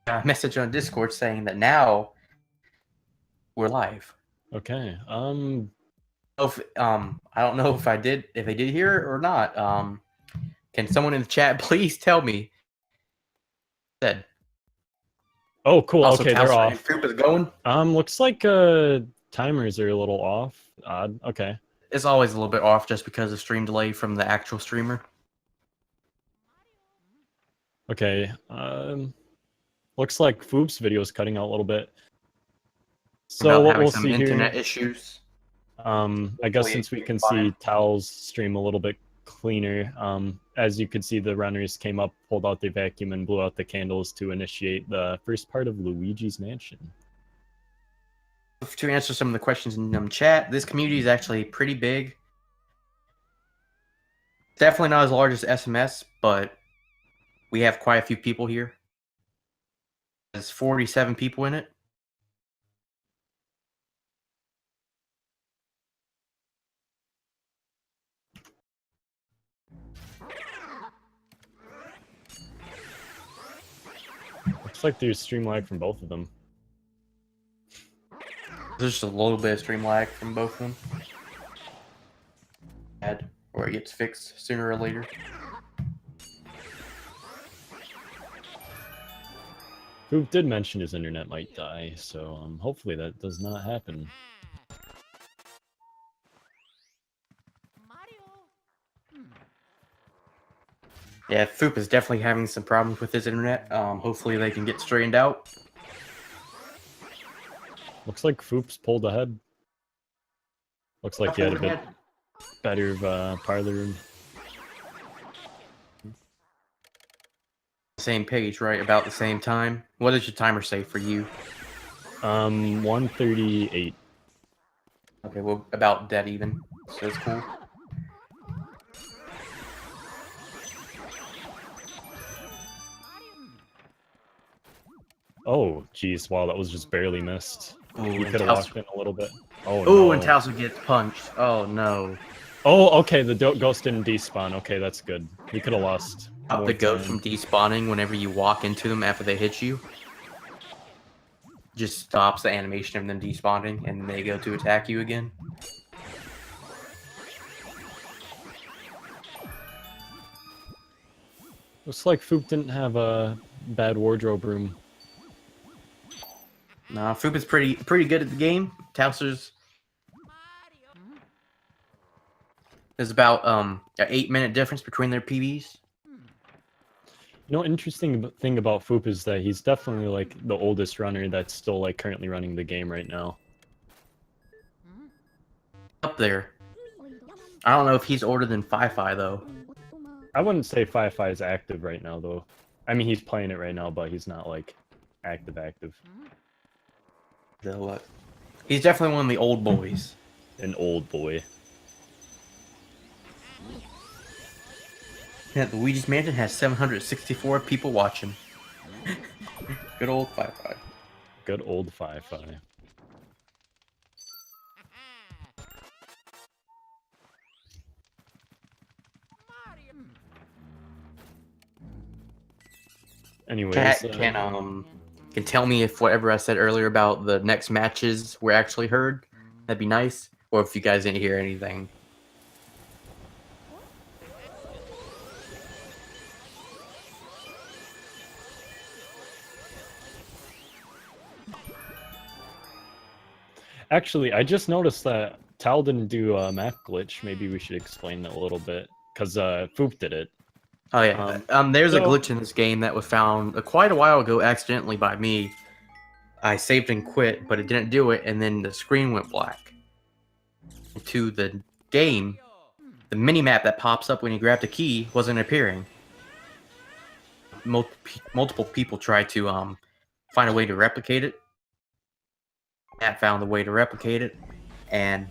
a message on Discord saying that now we're live. Okay. I don't know if they did hear it or not. Can someone in the chat please tell me? Said. Oh, cool. Also, Okay, they're Talcerase and off. Foop is going. Looks like timers are a little off. Odd. Okay. It's always a little bit off just because of stream delay from the actual streamer. Okay. Looks like Foop's video is cutting out a little bit. So About what having we'll some see internet here. issues. I guess since we can see Tal's stream a little bit cleaner, as you could see, the runners came up, pulled out their vacuum, and blew out the candles to initiate the first part of Luigi's Mansion. To answer some of the questions in the chat, this community is actually pretty big. Definitely not as large as SMS, but we have quite a few people here. There's 47 people in it. Looks like there's stream lag from both of them. There's just a little bit of stream lag from both of them. Or it gets fixed sooner or later. Foop did mention his internet might die, so hopefully that does not happen. Yeah, Foop is definitely having some problems with his internet. Hopefully they can get straightened out. Looks like Foop's pulled ahead. Looks like he had a bit better parlor room. Same page, right? About the same time. What does your timer say for you? 1:38. Okay, well, about dead even. So it's cool. Oh, jeez, wow, that was just barely missed. We could have walked in a little bit. Oh, no. no. And Talcer gets punched. Oh, no. Oh, okay, the ghost didn't despawn. Okay, that's good. We could have lost. Stop the ghost from despawning whenever you walk into them after they hit you. Just stops the animation of them despawning, and they go to attack you again. Looks like Foop didn't have a bad wardrobe room. Nah, Foop is pretty good at the game. Talcer's there's about an 8-minute difference between their PBs. You know, interesting thing about Foop is that he's definitely like the oldest runner that's still like currently running the game right now. Up there. I don't know if he's older than Fi-Fi though. I wouldn't say Fi-Fi is active right now though. I mean, he's playing it right now, but he's not like active. He's definitely one of the old boys. An old boy. Yeah, Luigi's Mansion has 764 people watching. Good old Fi-Fi. Good old Fi-Fi. Anyways, Chat can tell me if whatever I said earlier about the next matches were actually heard. That'd be nice. Or if you guys didn't hear anything. Actually, I just noticed that Tal didn't do a map glitch. Maybe we should explain that a little bit, because Foop did it. Oh yeah, there's a glitch in this game that was found quite a while ago accidentally by me. I saved and quit, but it didn't do it, and then the screen went black. To the game, the mini-map that pops up when you grab the key wasn't appearing. Multiple people tried to find a way to replicate it. Matt found the way to replicate it, and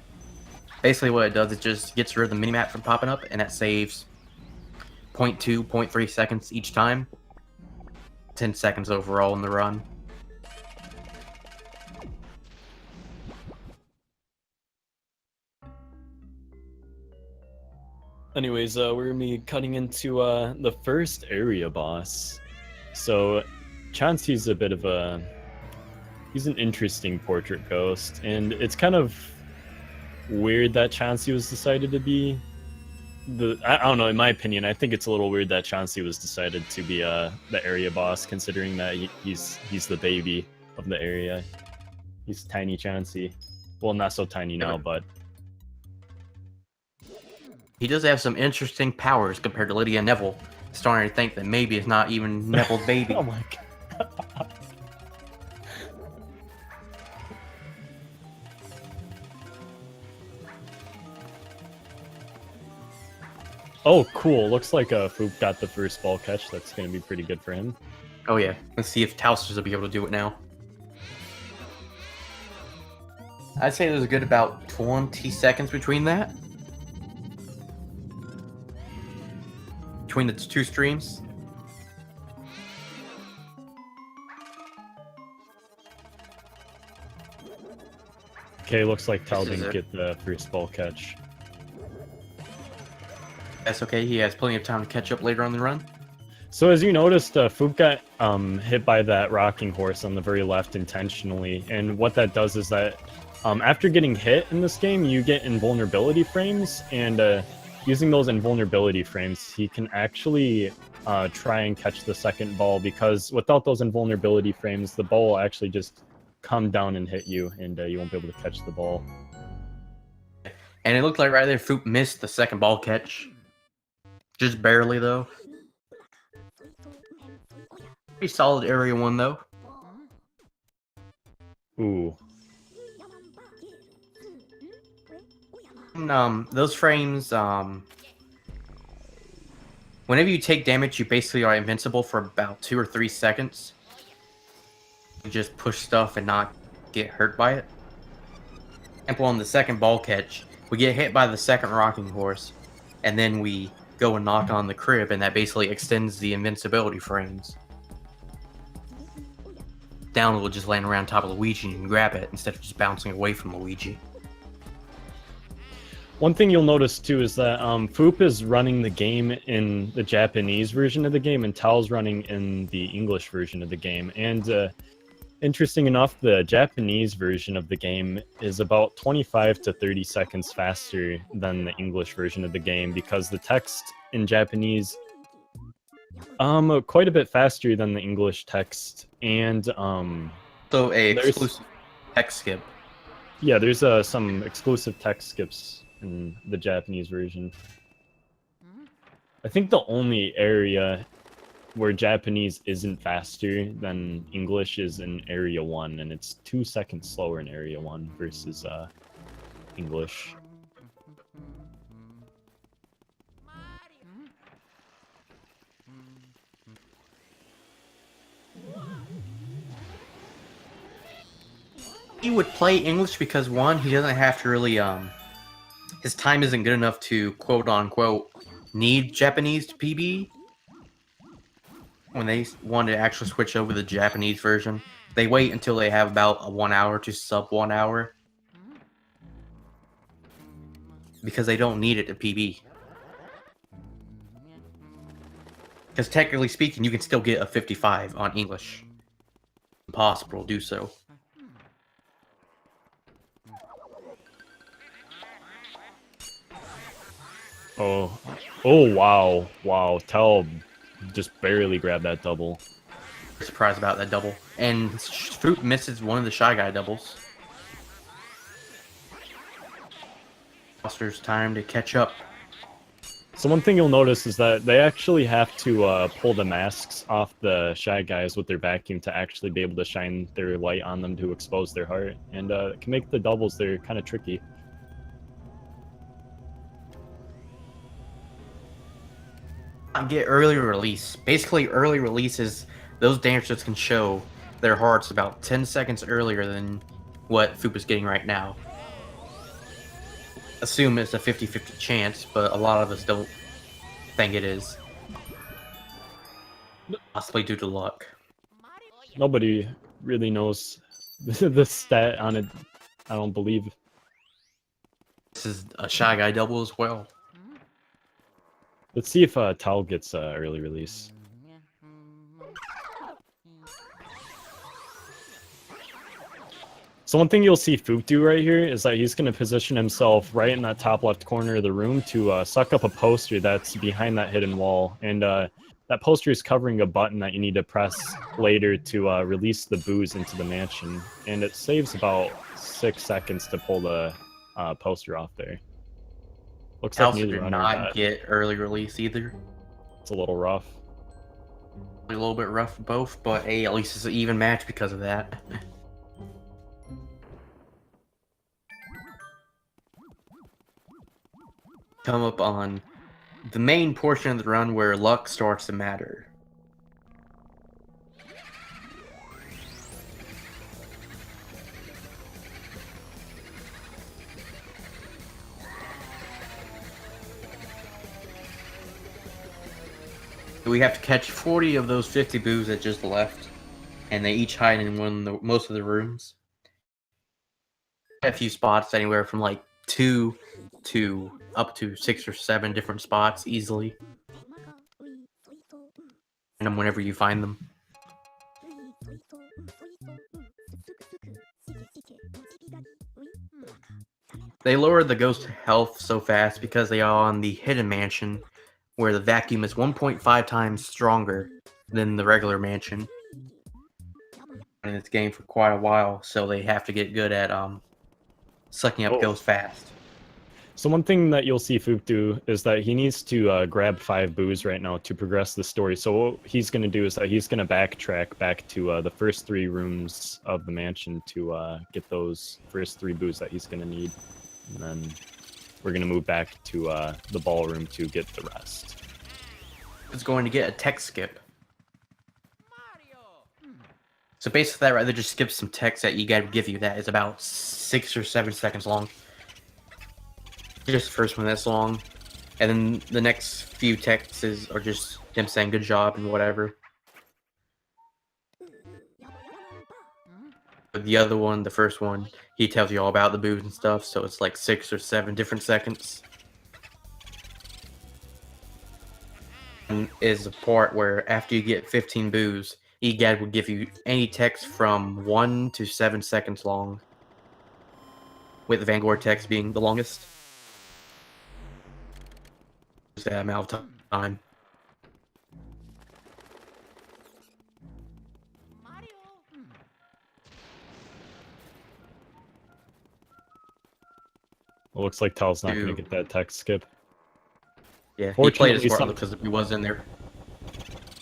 basically what it does is just gets rid of the minimap from popping up, and that saves 0.2, 0.3 seconds each time. 10 seconds overall in the run. Anyways, we're gonna be cutting into the first area boss. So Chauncey's a bit of a... He's an interesting portrait ghost, and it's kind of weird that Chauncey was decided to be I don't know, in my opinion, I think it's a little weird that Chauncey was decided to be the area boss, considering that he's the baby of the area. He's tiny Chauncey. Well, not so tiny now, but... He does have some interesting powers compared to Lydia and Neville. Starting to think that maybe it's not even Neville's baby. Oh my god. Oh, cool. Looks like Foop got the first ball catch. That's going to be pretty good for him. Oh yeah. Let's see if Talcerase will be able to do it now. I'd say there's a good about 20 seconds between that. Between the two streams. Okay, looks like Tal didn't get the first ball catch. That's okay, he has plenty of time to catch up later on the run. So as you noticed, Foop got hit by that rocking horse on the very left intentionally, and what that does is that after getting hit in this game, you get invulnerability frames, and using those invulnerability frames, he can actually try and catch the second ball, because without those invulnerability frames, the ball will actually just come down and hit you, and you won't be able to catch the ball. And it looked like right there, Foop missed the second ball catch. Just barely, though. Pretty solid area one, though. Ooh. And, those frames, whenever you take damage, you basically are invincible for about 2 or 3 seconds. You just push stuff and not get hurt by it. For example, on the second ball catch, we get hit by the second rocking horse, and then we go and knock on the crib, and that basically extends the invincibility frames. Down will just land around top of Luigi and grab it instead of just bouncing away from Luigi. One thing you'll notice too is that Foop is running the game in the Japanese version of the game, and Tal's running in the English version of the game. And interesting enough, the Japanese version of the game is about 25 to 30 seconds faster than the English version of the game, because the text in Japanese quite a bit faster than the English text, and so a exclusive text skip. Yeah, there's some exclusive text skips in the Japanese version. I think the only area where Japanese isn't faster than English is in Area 1, and it's 2 seconds slower in Area 1 versus English. He would play English because, one, he doesn't have to really, his time isn't good enough to, quote-unquote, need Japanese to PB. When they want to actually switch over the Japanese version, they wait until they have about a 1 hour to sub 1 hour. Because they don't need it to PB. Because technically speaking, you can still get a 55 on English. Impossible to do so. Oh, wow. Wow, Tal just barely grabbed that double. Surprised about that double. And Foop misses one of the Shy Guy doubles. Foster's time to catch up. So one thing you'll notice is that they actually have to pull the masks off the Shy Guys with their vacuum to actually be able to shine their light on them to expose their heart. And it can make the doubles there kind of tricky. Get early release. Basically, early releases, those dancers can show their hearts about 10 seconds earlier than what Foop is getting right now. Assume it's a 50-50 chance, but a lot of us don't think it is. Possibly due to luck. Nobody really knows the stat on it, I don't believe. This is a Shy Guy double as well. Let's see if Tal gets early release. So one thing you'll see Foop do right here is that he's going to position himself right in that top left corner of the room to suck up a poster that's behind that hidden wall. And that poster is covering a button that you need to press later to release the booze into the mansion. And it saves about 6 seconds to pull the poster off there. Looks like Talcer neither did runner not get early release either. It's a little rough. A little bit rough for both, but hey, at least it's an even match because of that. Come up on the main portion of the run where luck starts to matter. We have to catch 40 of those 50 boos that just left, and they each hide in most of the rooms. A few spots, anywhere from like 2 to up to 6 or 7 different spots easily. And whenever you find them. They lowered the ghost health so fast because they are on the hidden mansion, where the vacuum is 1.5 times stronger than the regular mansion. In this game for quite a while, so they have to get good at sucking up ghosts fast. So one thing that you'll see Foop do is that he needs to grab 5 boos right now to progress the story. So what he's going to do is that he's going to backtrack back to the first 3 rooms of the mansion to get those first 3 boos that he's going to need. And then we're going to move back to the ballroom to get the rest. It's going to get a text skip. So basically, I'd rather just skip some text that you gotta give you that is about 6 or 7 seconds long. Just the first one that's long, and then the next few texts are just them saying good job and whatever. But the other one, the first one, he tells you all about the boos and stuff, so it's like 6 or 7 different seconds. And is the part where after you get 15 boos, EGAD will give you any text from 1 to 7 seconds long, with the Vanguard text being the longest. Just that amount of time. It looks like Tal's not going to get that text skip. Yeah, he played it smart because he was in there.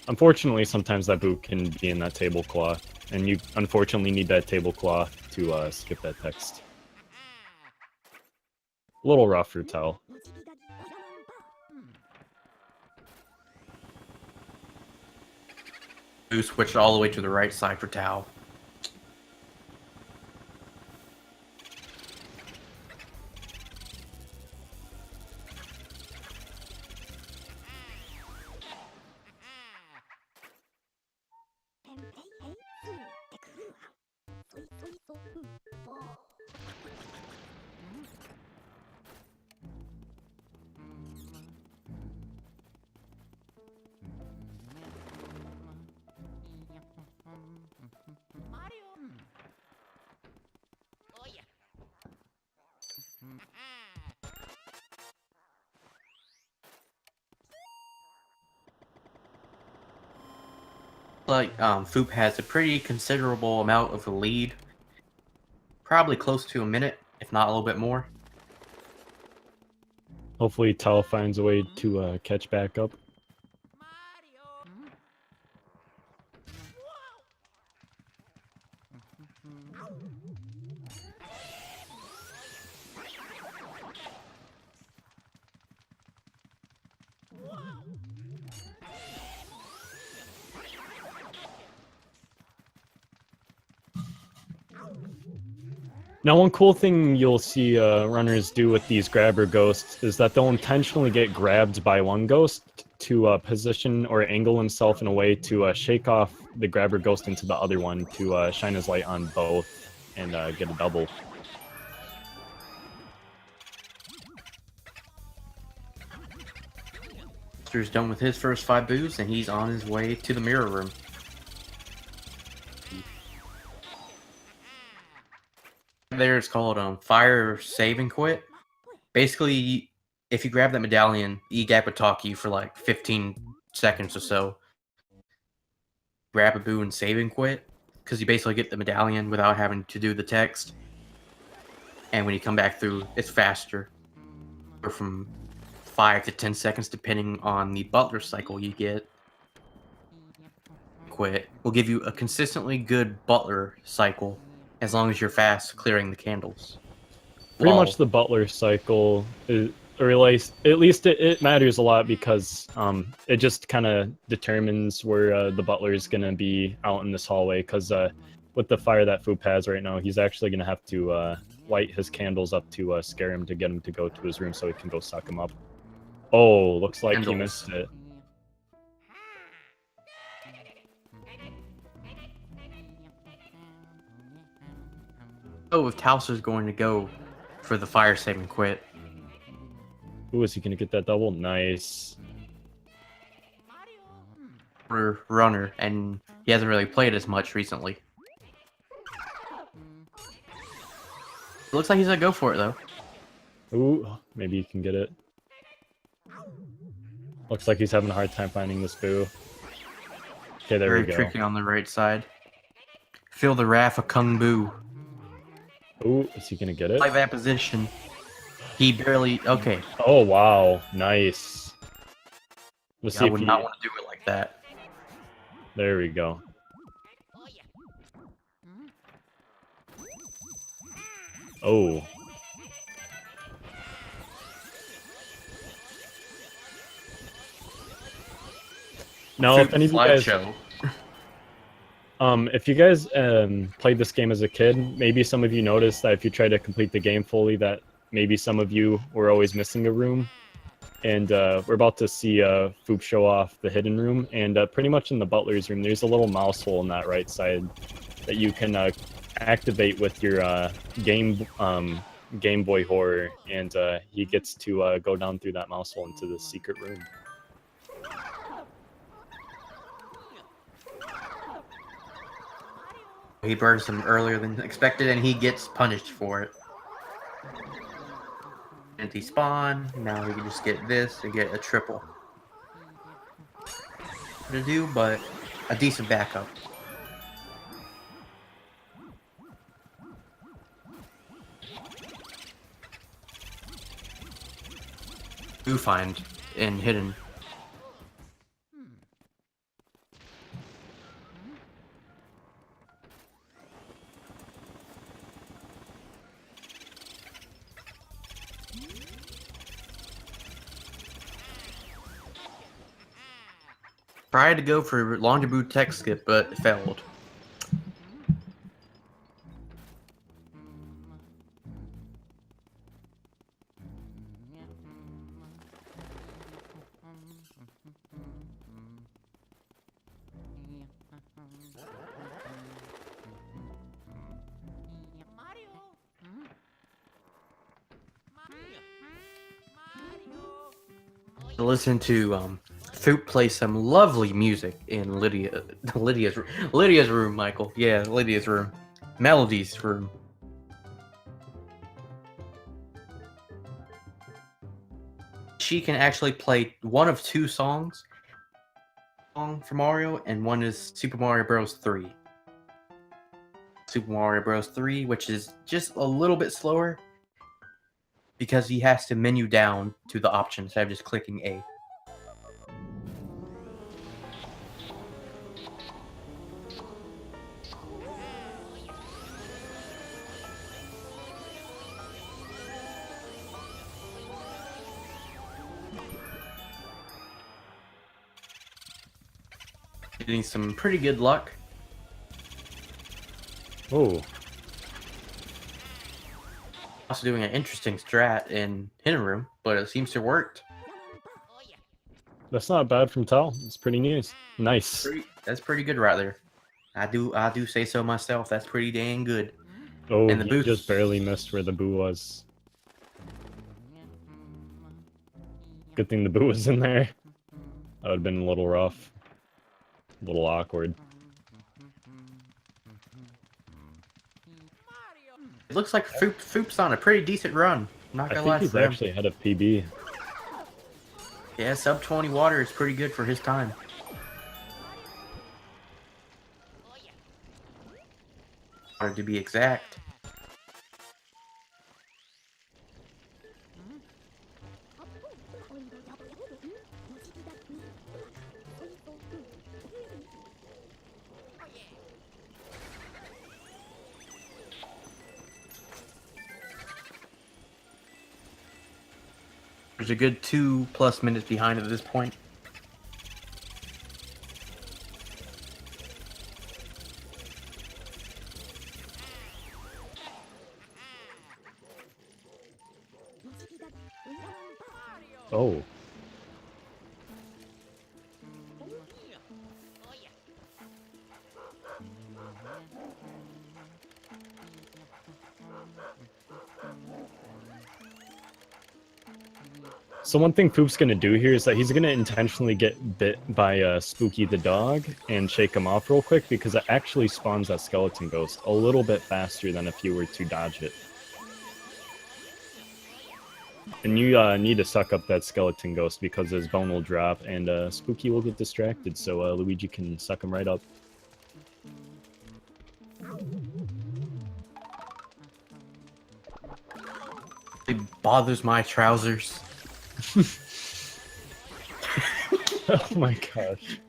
Unfortunately, sometimes that boot can be in that tablecloth, and you unfortunately need that tablecloth to skip that text. A little rough for Tal. Who switched all the way to the right side for Tal. Like Foop has a pretty considerable amount of a lead, probably close to a minute, if not a little bit more. Hopefully Tal finds a way to catch back up. Now, one cool thing you'll see runners do with these grabber ghosts is that they'll intentionally get grabbed by one ghost to position or angle himself in a way to shake off the grabber ghost into the other one to shine his light on both and get a double. He's done with his first 5 boos, and he's on his way to the mirror room. there is called Fire Save and Quit. Basically, if you grab that medallion, E-Gap would talk to you for like 15 seconds or so. Grab a boo and save and quit, because you basically get the medallion without having to do the text. And when you come back through, it's faster. Or from 5 to 10 seconds, depending on the butler cycle you get. Quit will give you a consistently good butler cycle as long as you're fast clearing the candles. Pretty much the butler cycle is, or at least it matters a lot because it just kind of determines where the butler is going to be out in this hallway, because with the fire that Foop has right now, he's actually going to have to light his candles up to scare him to get him to go to his room so he can go suck him up. Oh, looks like he missed it. Oh, if Talcerase going to go for the fire save and quit. Ooh, is he going to get that double? Nice. Runner, and he hasn't really played as much recently. It looks like he's going to go for it, though. Ooh, maybe he can get it. Looks like he's having a hard time finding this boo. Okay, there we go. Very tricky on the right side. Feel the wrath of Kung Boo. Ooh, is he gonna get it? Play that position. He barely... Okay. Oh, wow. Nice. Let's see I if would not want to do it like that. There we go. Oh. Now, if any of you guys... if you guys played this game as a kid, maybe some of you noticed that if you try to complete the game fully, that maybe some of you were always missing a room. And we're about to see Foop show off the hidden room. And pretty much in the butler's room, there's a little mouse hole on that right side that you can activate with your Game Boy Horror. And he gets to go down through that mouse hole into the secret room. He burns him earlier than expected, and he gets punished for it. Empty spawn. Now he can just get this and get a triple. To do, but a decent backup. Do find in hidden. Tried to go for laundry boot tech skip, but failed. Listen to Foop play some lovely music in Lydia's room, Michael. Yeah, Lydia's room. Melody's room. She can actually play one of two songs for Mario, and one is Super Mario Bros. 3. Super Mario Bros. 3, which is just a little bit slower because he has to menu down to the options instead of just clicking A. Getting some pretty good luck. Oh. Also doing an interesting strat in hidden room, but it seems to work. That's not bad from Tal. It's pretty nice. That's pretty good right there. I do say so myself. That's pretty dang good. Oh, and the boost just barely missed where the boo was. Good thing the boo was in there. That would have been a little rough. A little awkward. It looks like Foop's on a pretty decent run. I'm not I gonna think lie he's to him. actually ahead of PB. Yeah, sub 20 water is pretty good for his time. Water to be exact. There's a good 2+ minutes behind at this point. Oh. So one thing Foop's going to do here is that he's going to intentionally get bit by Spooky the dog and shake him off real quick because it actually spawns that skeleton ghost a little bit faster than if you were to dodge it. And you need to suck up that skeleton ghost because his bone will drop and Spooky will get distracted, so Luigi can suck him right up. It bothers my trousers. Oh my gosh.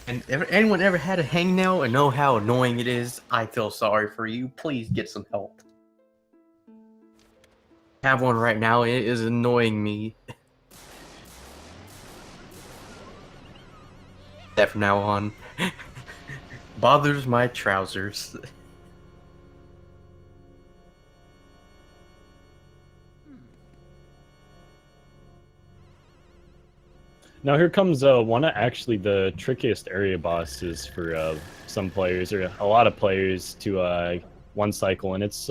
And if anyone ever had a hangnail and know how annoying it is, I feel sorry for you. Please get some help. I have one right now, and it is annoying me. That from now on. Bothers my trousers. Now here comes one of actually the trickiest area bosses for some players, or a lot of players, to one cycle, and it's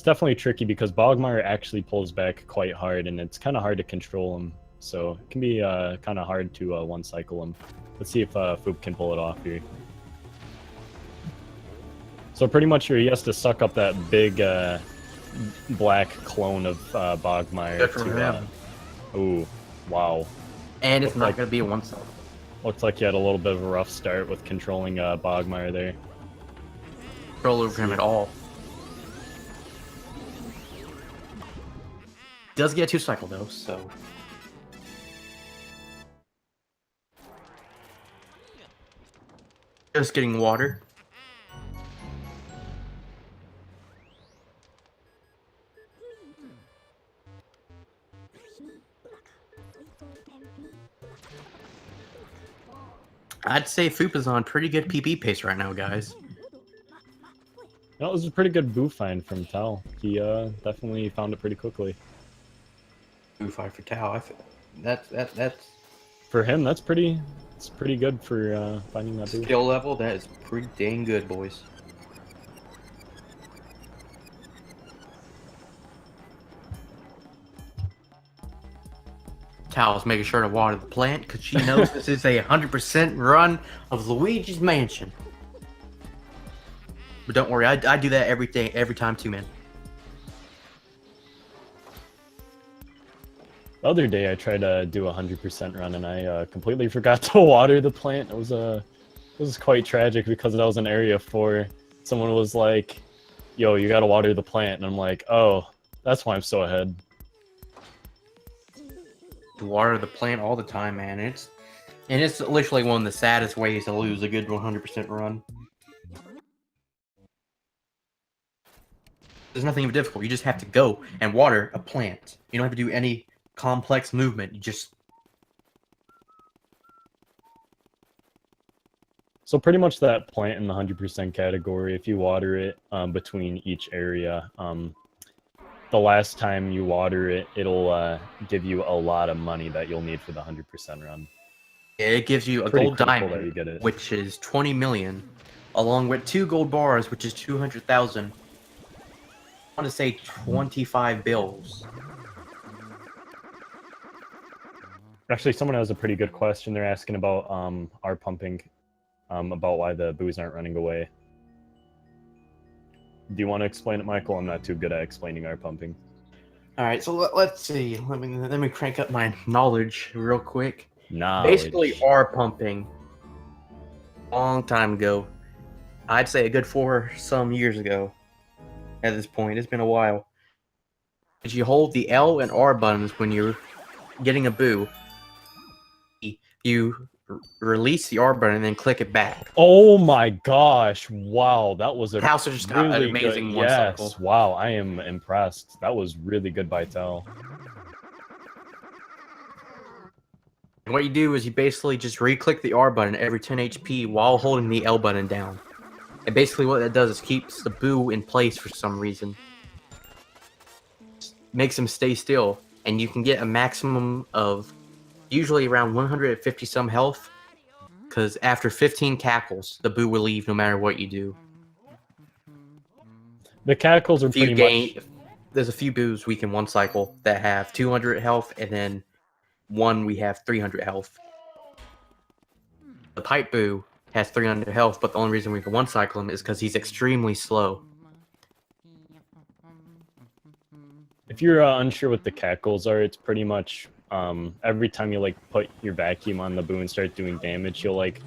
definitely tricky because Bogmire actually pulls back quite hard, and it's kind of hard to control him, so it can be kind of hard to one cycle him. Let's see if Foop can pull it off here. So pretty much here he has to suck up that big black clone of Bogmire. Good for him. Ooh. Wow. And it's not going to be a one-cycle. Looks like you had a little bit of a rough start with controlling Bogmire there. Control over him at all. Does get a 2-cycle though, so... Just getting water. I'd say Foop is on pretty good PP pace right now, guys. That was a pretty good boo find from Tal. He definitely found it pretty quickly. Boo find for Tal. That's for him. That's pretty. It's pretty good for finding that boo. Skill level. That is pretty dang good, boys. Tal's making sure to water the plant because she knows this is a 100% run of Luigi's Mansion. But don't worry, I do that every time too, man. The other day I tried to do a 100% run and I completely forgot to water the plant. It was quite tragic because that was in area 4. Someone was like, "Yo, you gotta water the plant," and I'm like, "Oh, that's why I'm so ahead." To water the plant all the time, man. It's literally one of the saddest ways to lose a good 100% run. There's nothing even difficult. You just have to go and water a plant. You don't have to do any complex movement. You just... So pretty much that plant in the 100% category, if you water it between each area, the last time you water it, it'll give you a lot of money that you'll need for the 100% run. It gives you a gold diamond, which is 20 million, along with 2 gold bars, which is 200,000. I want to say 25 bills. Actually, someone has a pretty good question. They're asking about our pumping, about why the boos aren't running away. Do you want to explain it, Michael? I'm not too good at explaining our pumping. All right, so let's see. Let me crank up my knowledge real quick. Knowledge. Basically, R pumping. Long time ago, I'd say a good 4 some years ago. At this point, it's been a while. Is you hold the L and R buttons when you're getting a boo. You release the R button and then click it back. Oh my gosh! Wow, that was a House just got really an amazing good. one Yes, cycle. wow, I am impressed. That was really good by Tal. And what you do is you basically just re-click the R button every 10 HP while holding the L button down. And basically what that does is keeps the boo in place for some reason. Makes him stay still, and you can get a maximum of usually around 150 some health, because after 15 cackles, the boo will leave no matter what you do. The cackles are pretty much... There's a few boos we can one cycle that have 200 health, and then one we have 300 health. The pipe boo has 300 health, but the only reason we can one cycle him is because he's extremely slow. If you're unsure what the cackles are, it's pretty much every time you like put your vacuum on the boo and start doing damage, you'll like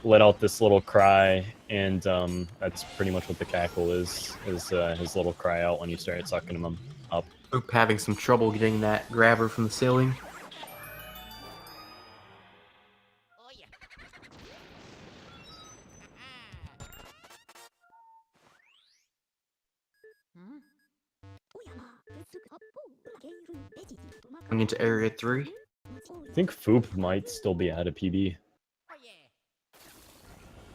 let out this little cry, and that's pretty much what the cackle is his little cry out when you start sucking him up. Oop, having some trouble getting that grabber from the ceiling. Going into area 3. I think Foop might still be out of PB.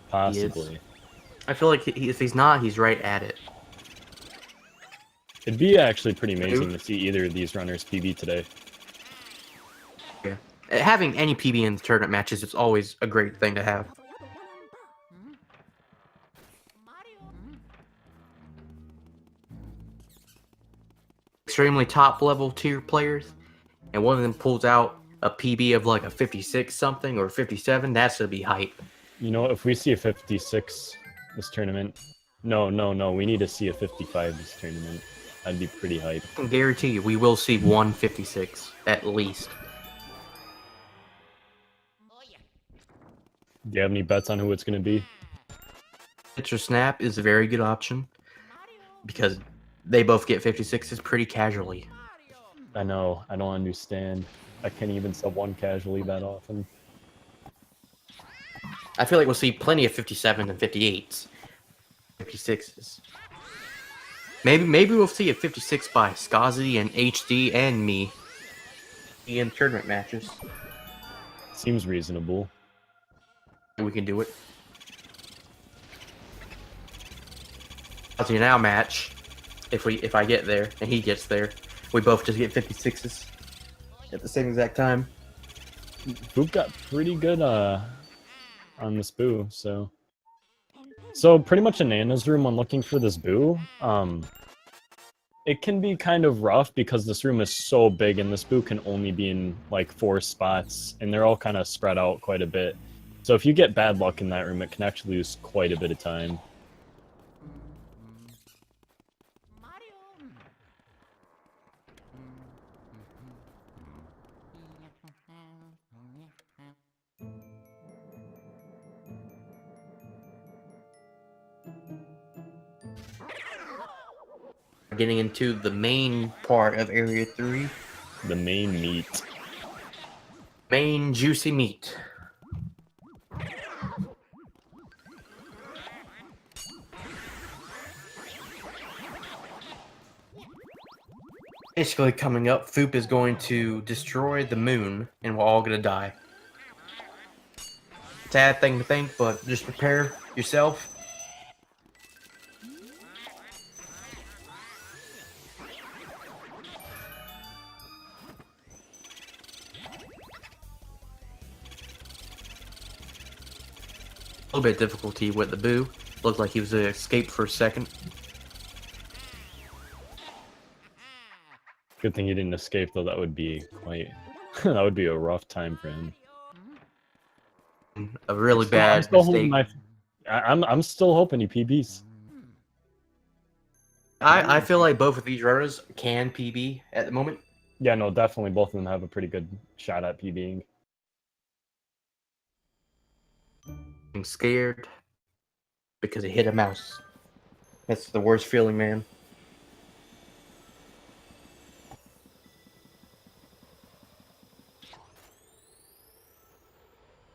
Possibly. I feel like if he's not, he's right at it. It'd be actually pretty amazing to see either of these runners PB today. Yeah. Having any PB in the tournament matches is always a great thing to have. Extremely top level tier players, and one of them pulls out a PB of like a 56 something or 57, that's gonna be hype. You know, if we see a 56 this tournament, no, we need to see a 55 this tournament. That'd be pretty hype. I can guarantee you we will see 156 at least. Do you have any bets on who it's going to be? Pitch or snap is a very good option because they both get 56s pretty casually. I know, I don't understand. I can't even sub one casually that often. I feel like we'll see plenty of 57s and 58s. 56s. Maybe we'll see a 56 by Skazi and HD and me in tournament matches. Seems reasonable. We can do it. Skazi now match. If I get there and he gets there, we both just get 56s at the same exact time. Foop got pretty good on this boo, so pretty much in Nana's room when looking for this boo, it can be kind of rough because this room is so big and this boo can only be in like 4 spots and they're all kind of spread out quite a bit. So if you get bad luck in that room, it can actually lose quite a bit of time. Getting into the main part of Area 3. The main meat. Main juicy meat. Basically coming up, Foop is going to destroy the moon and we're all gonna die. Sad thing to think, but just prepare yourself. A little bit of difficulty with the boo. Looked like he was escaped for a second. Good thing he didn't escape, though. That would be quite... that would be a rough time for him. A really bad mistake. I'm still hoping he PBs. I feel like both of these runners can PB at the moment. Yeah, no, definitely both of them have a pretty good shot at PBing. I'm scared because it hit a mouse. That's the worst feeling, man.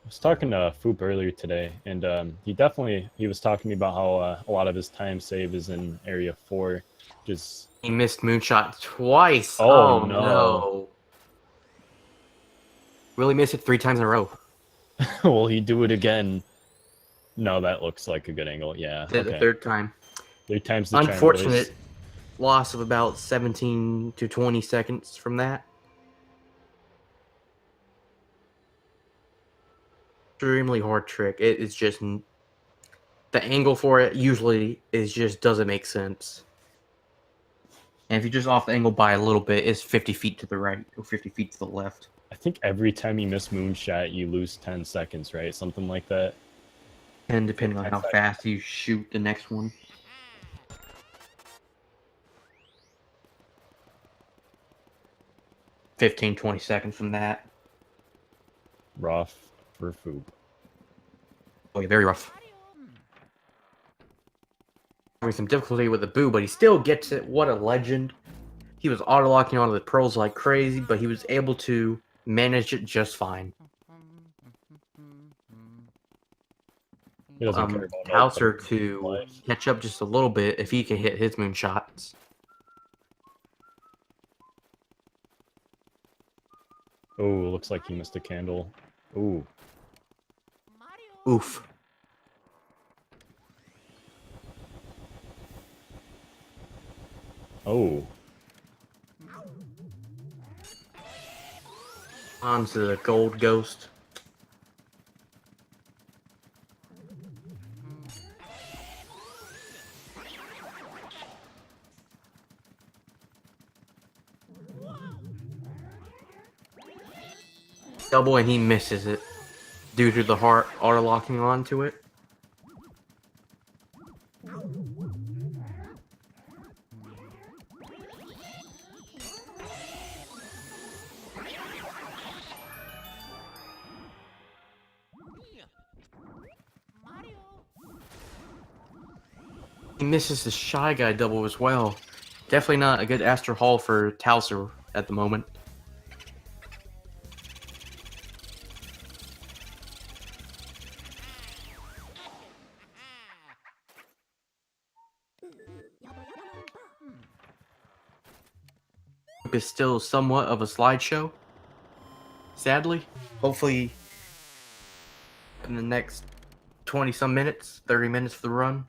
I was talking to Foop earlier today, and he was talking to me about how a lot of his time save is in area 4, just He missed moonshot twice. Oh, Oh no. no. Really missed it 3 times in a row. Will he do it again? No, that looks like a good angle. Yeah. Did the 3rd time. 3 times the charm, Unfortunate boys. loss of about 17 to 20 seconds from that. Extremely hard trick. It is just the angle for it usually is just doesn't make sense. And if you just off the angle by a little bit, it's 50 feet to the right or 50 feet to the left. I think every time you miss moonshot, you lose 10 seconds, right? Something like that. And depending on how fast you shoot the next one. $15-20 seconds from that. Rough for Foop. Oh, yeah, very rough. Having some difficulty with the boo, but he still gets it. What a legend. He was auto-locking onto the pearls like crazy, but he was able to manage it just fine. He doesn't care about Talcer to catch up just a little bit if he can hit his moonshots. Oh, looks like he missed a candle. Ooh. Oof. Oh. On to the gold ghost. Double and he misses it due to the heart auto-locking onto it. He misses the Shy Guy double as well. Definitely not a good Astro Hall for Talcer at the moment. Is still somewhat of a slideshow, sadly. Hopefully in the next 20-some minutes, 30 minutes for the run.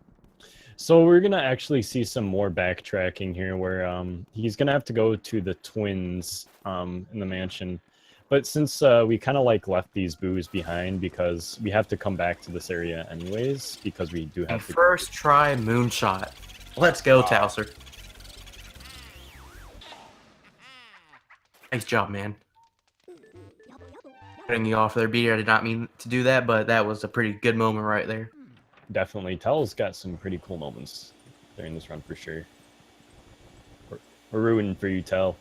So we're gonna actually see some more backtracking here, where he's gonna have to go to the twins in the mansion. But since we kind of like left these boos behind because we have to come back to this area anyways, because we do have to first try moonshot. Let's go, Talcer. Nice job, man. Cutting you off there, Beater. I did not mean to do that, but that was a pretty good moment right there. Definitely. Tel's got some pretty cool moments during this run for sure. We're rooting for you, Tel.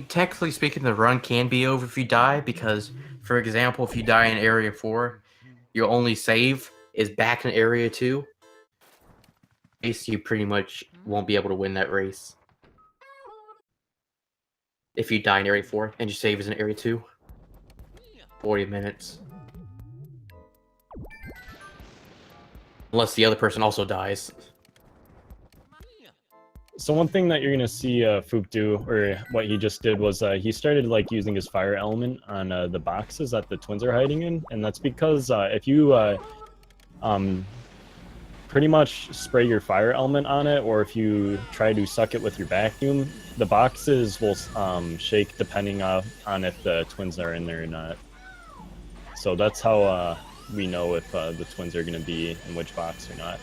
Technically speaking, the run can be over if you die, because, for example, if you die in Area 4, your only save is back in Area 2. You pretty much won't be able to win that race. If you die in Area 4 and your save is in Area 2. 40 minutes. Unless the other person also dies. So one thing that you're gonna see Foop do, or what he just did, was he started like using his fire element on the boxes that the twins are hiding in, and that's because if you pretty much spray your fire element on it, or if you try to suck it with your vacuum, the boxes will shake depending on if the twins are in there or not. So that's how we know if the twins are going to be in which box or not.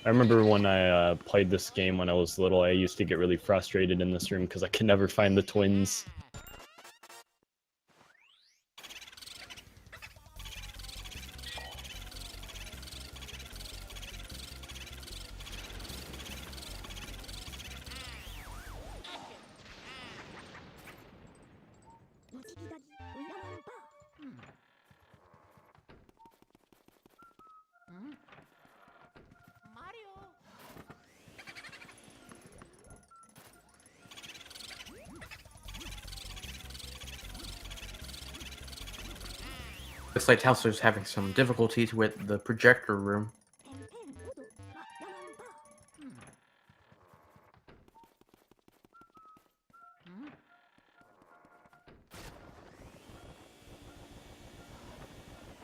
I remember when I played this game when I was little, I used to get really frustrated in this room because I could never find the twins. Looks like Talcer's having some difficulties with the projector room.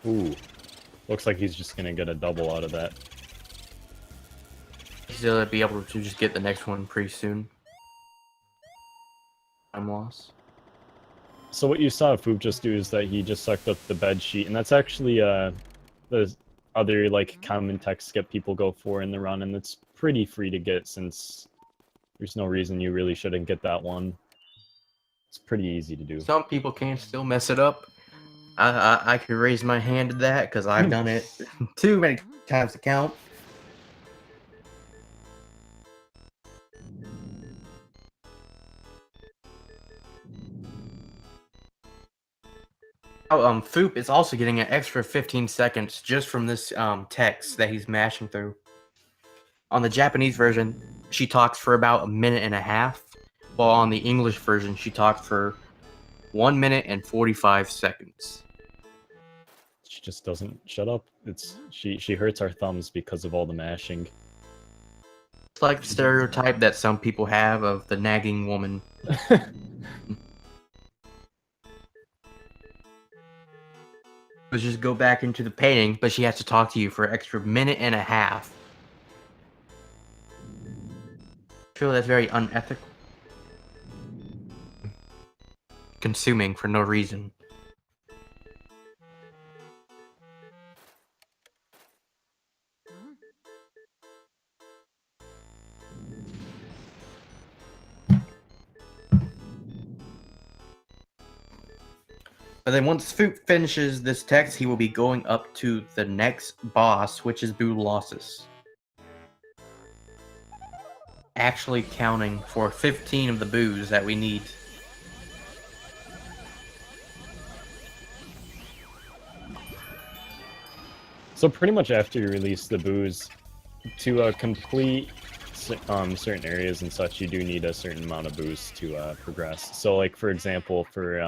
Ooh. Looks like he's just gonna get a double out of that. He's gonna be able to just get the next one pretty soon. Time loss. So what you saw Foop just do is that he just sucked up the bed sheet, and that's actually the other like common tech skip people go for in the run, and it's pretty free to get since there's no reason you really shouldn't get that one. It's pretty easy to do. Some people can still mess it up. I can raise my hand to that because I've done it too many times to count. Oh, Foop is also getting an extra 15 seconds just from this text that he's mashing through. On the Japanese version, she talks for about 1.5 minutes, while on the English version, she talks for 1 minute and 45 seconds. She just doesn't shut up. She hurts our thumbs because of all the mashing. It's like the stereotype that some people have of the nagging woman. Let's just go back into the painting, but she has to talk to you for an extra 1.5 minutes. I feel that's very unethical. Consuming for no reason. But then once Foop finishes this text, he will be going up to the next boss, which is Boolossus. Actually counting for 15 of the boos that we need. So pretty much after you release the boos, to complete certain areas and such, you do need a certain amount of boos to progress. So like for example, for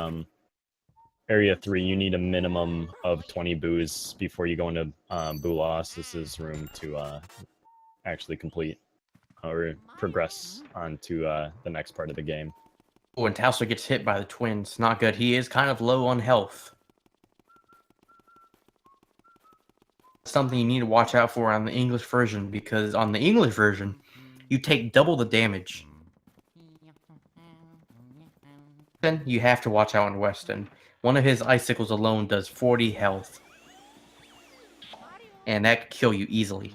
Area 3, you need a minimum of 20 boos before you go into Boolossus's room to actually complete or progress onto the next part of the game. Oh, and Talcer gets hit by the twins. Not good. He is kind of low on health. Something you need to watch out for on the English version, because on the English version, you take double the damage. Then you have to watch out on Weston. One of his icicles alone does 40 health. And that could kill you easily.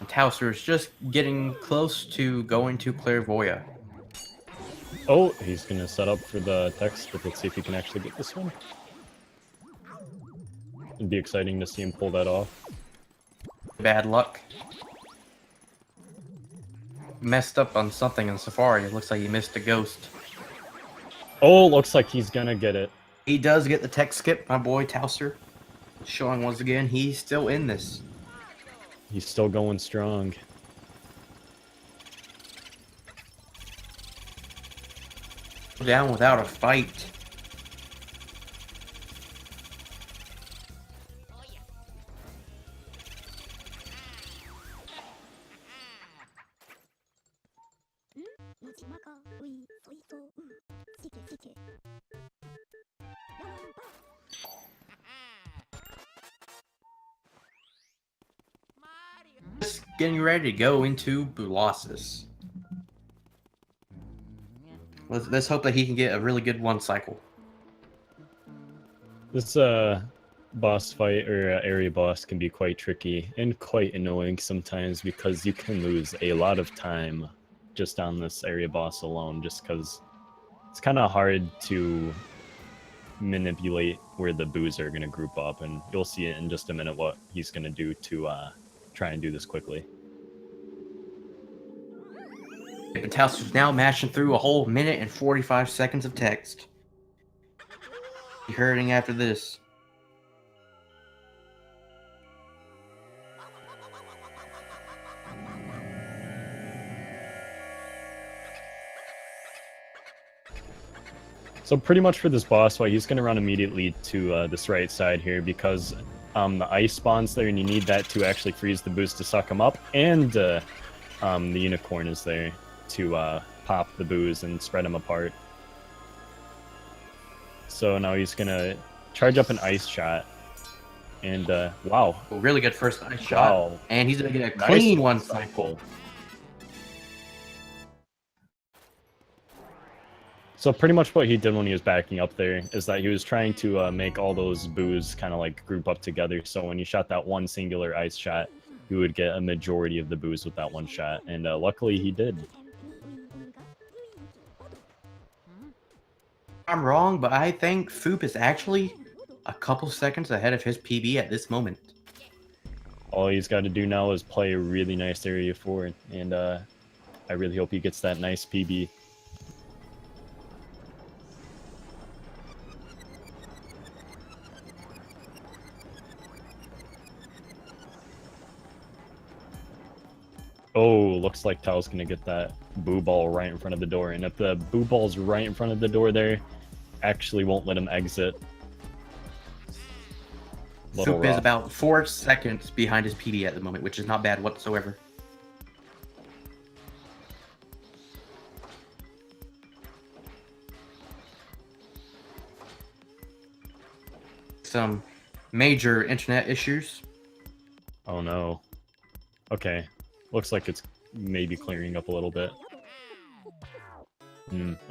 Talcer is just getting close to going to Clairvoya. Oh, he's gonna set up for the text, but let's see if he can actually get this one. It'd be exciting to see him pull that off. Bad luck. Messed up on something in Safari. It looks like he missed a ghost. Oh, looks like he's gonna get it. He does get the tech skip, my boy Talcer. Showing once again, he's still in this. He's still going strong. Down without a fight. Just getting ready to go into Boolossus. Let's hope that he can get a really good one cycle. This boss fight or area boss can be quite tricky and quite annoying sometimes because you can lose a lot of time just on this area boss alone, just because it's kind of hard to manipulate where the boos are going to group up, and you'll see it in just a minute what he's going to do to try and do this quickly. But Talcerase now mashing through a whole minute and 45 seconds of text. Be hurting after this. So pretty much for this boss fight, he's going to run immediately to this right side here because the ice spawns there, and you need that to actually freeze the boost to suck him up, and the unicorn is there to pop the boos and spread them apart. So now he's going to charge up an ice shot, and wow. Really good first ice shot. Wow. And he's going to get a clean Nice one cycle. So pretty much what he did when he was backing up there is that he was trying to make all those boos kind of like group up together. So when you shot that one singular ice shot, you would get a majority of the boos with that one shot. And luckily he did. I'm wrong, but I think Foop is actually a couple seconds ahead of his PB at this moment. All he's got to do now is play a really nice area forward. And I really hope he gets that nice PB. Oh, looks like Tao's gonna get that boo ball right in front of the door, and if the boo ball's right in front of the door there, actually won't let him exit. Foop is about 4 seconds behind his PD at the moment, which is not bad whatsoever. Some major internet issues. Oh no. Okay. Looks like it's maybe clearing up a little bit.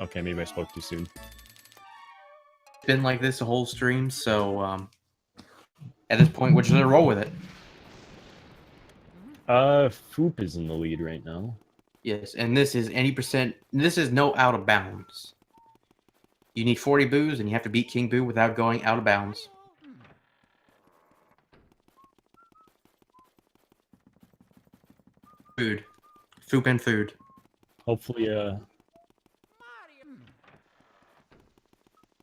Okay, maybe I spoke too soon. It's been like this the whole stream, so at this point, we're just gonna roll with it. Foop is in the lead right now. Yes, and this is any percent. This is no out of bounds. You need 40 boos, and you have to beat King Boo without going out of bounds. Food. Foop and food. Hopefully,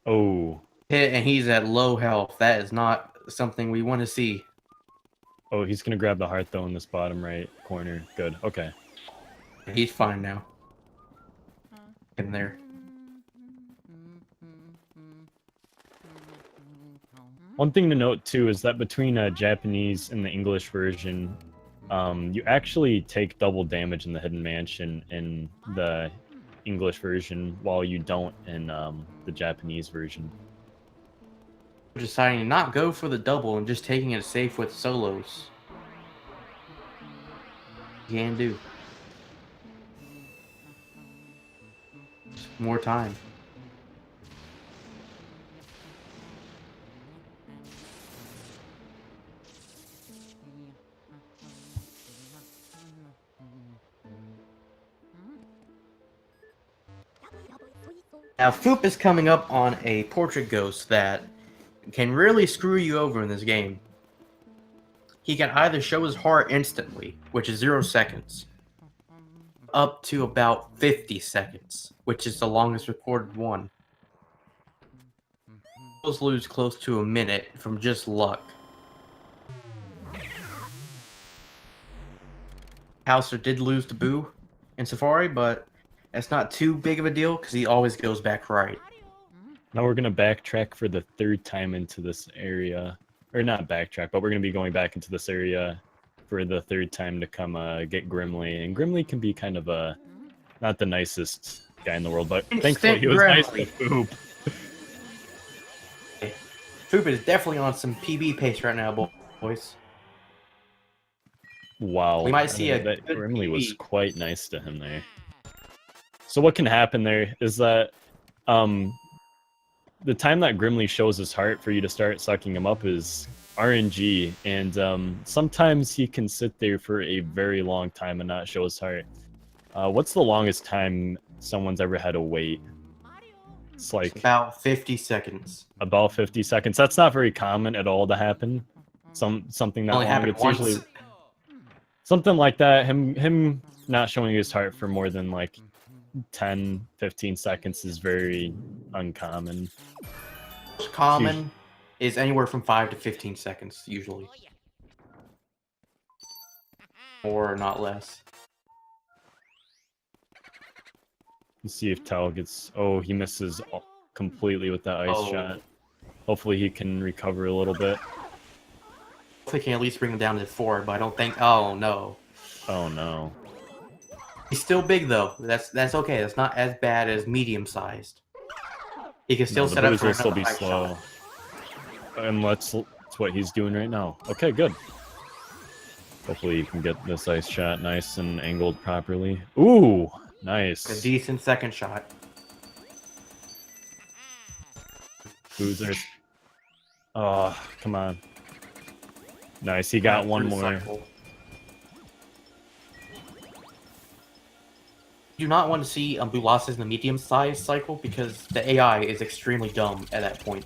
Oh. Hit, and he's at low health. That is not something we want to see. Oh, he's gonna grab the heart, though, in this bottom right corner. Good. Okay. He's fine now. In there. One thing to note, too, is that between Japanese and the English version, you actually take double damage in the Hidden Mansion in the English version, while you don't in the Japanese version. We're deciding to not go for the double and just taking it safe with solos. Can do. Just more time. Now, Foop is coming up on a portrait ghost that can really screw you over in this game. He can either show his heart instantly, which is 0 seconds, up to about 50 seconds, which is the longest recorded one. Those lose close to a minute from just luck. Hauser did lose to Boo in Safari, but that's not too big of a deal because he always goes back right. Now we're going to backtrack for the 3rd time into this area. Or not backtrack, but we're going to be going back into this area for the 3rd time to come get Grimly. And Grimly can be kind of not the nicest guy in the world, but thankfully he was nice to Foop. Foop is definitely on some PB pace right now, boys. Wow. We might see that Grimly was quite nice to him there. So what can happen there is that the time that Grimly shows his heart for you to start sucking him up is RNG, and sometimes he can sit there for a very long time and not show his heart. What's the longest time someone's ever had to wait? It's like about 50 seconds. About 50 seconds. That's not very common at all to happen. Something that Only long. happened It's once. usually something like that. Him not showing his heart for more than like 10, 15 seconds is very uncommon. Most common is anywhere from 5 to 15 seconds, usually. Or not less. Let's see if Tal gets... Oh, he misses completely with that ice shot. Hopefully he can recover a little bit. Hopefully he can at least bring him down to 4, but I don't think... Oh, no. Oh, no. He's still big, though. That's okay. That's not as bad as medium-sized. He can still set up for another high shot. And that's what he's doing right now. Okay, good. Hopefully you can get this ice shot nice and angled properly. Ooh, nice. A decent second shot. Boozers. Oh, come on. Nice, he got one more. You do not want to see Bulasas in the medium-sized cycle because the AI is extremely dumb at that point.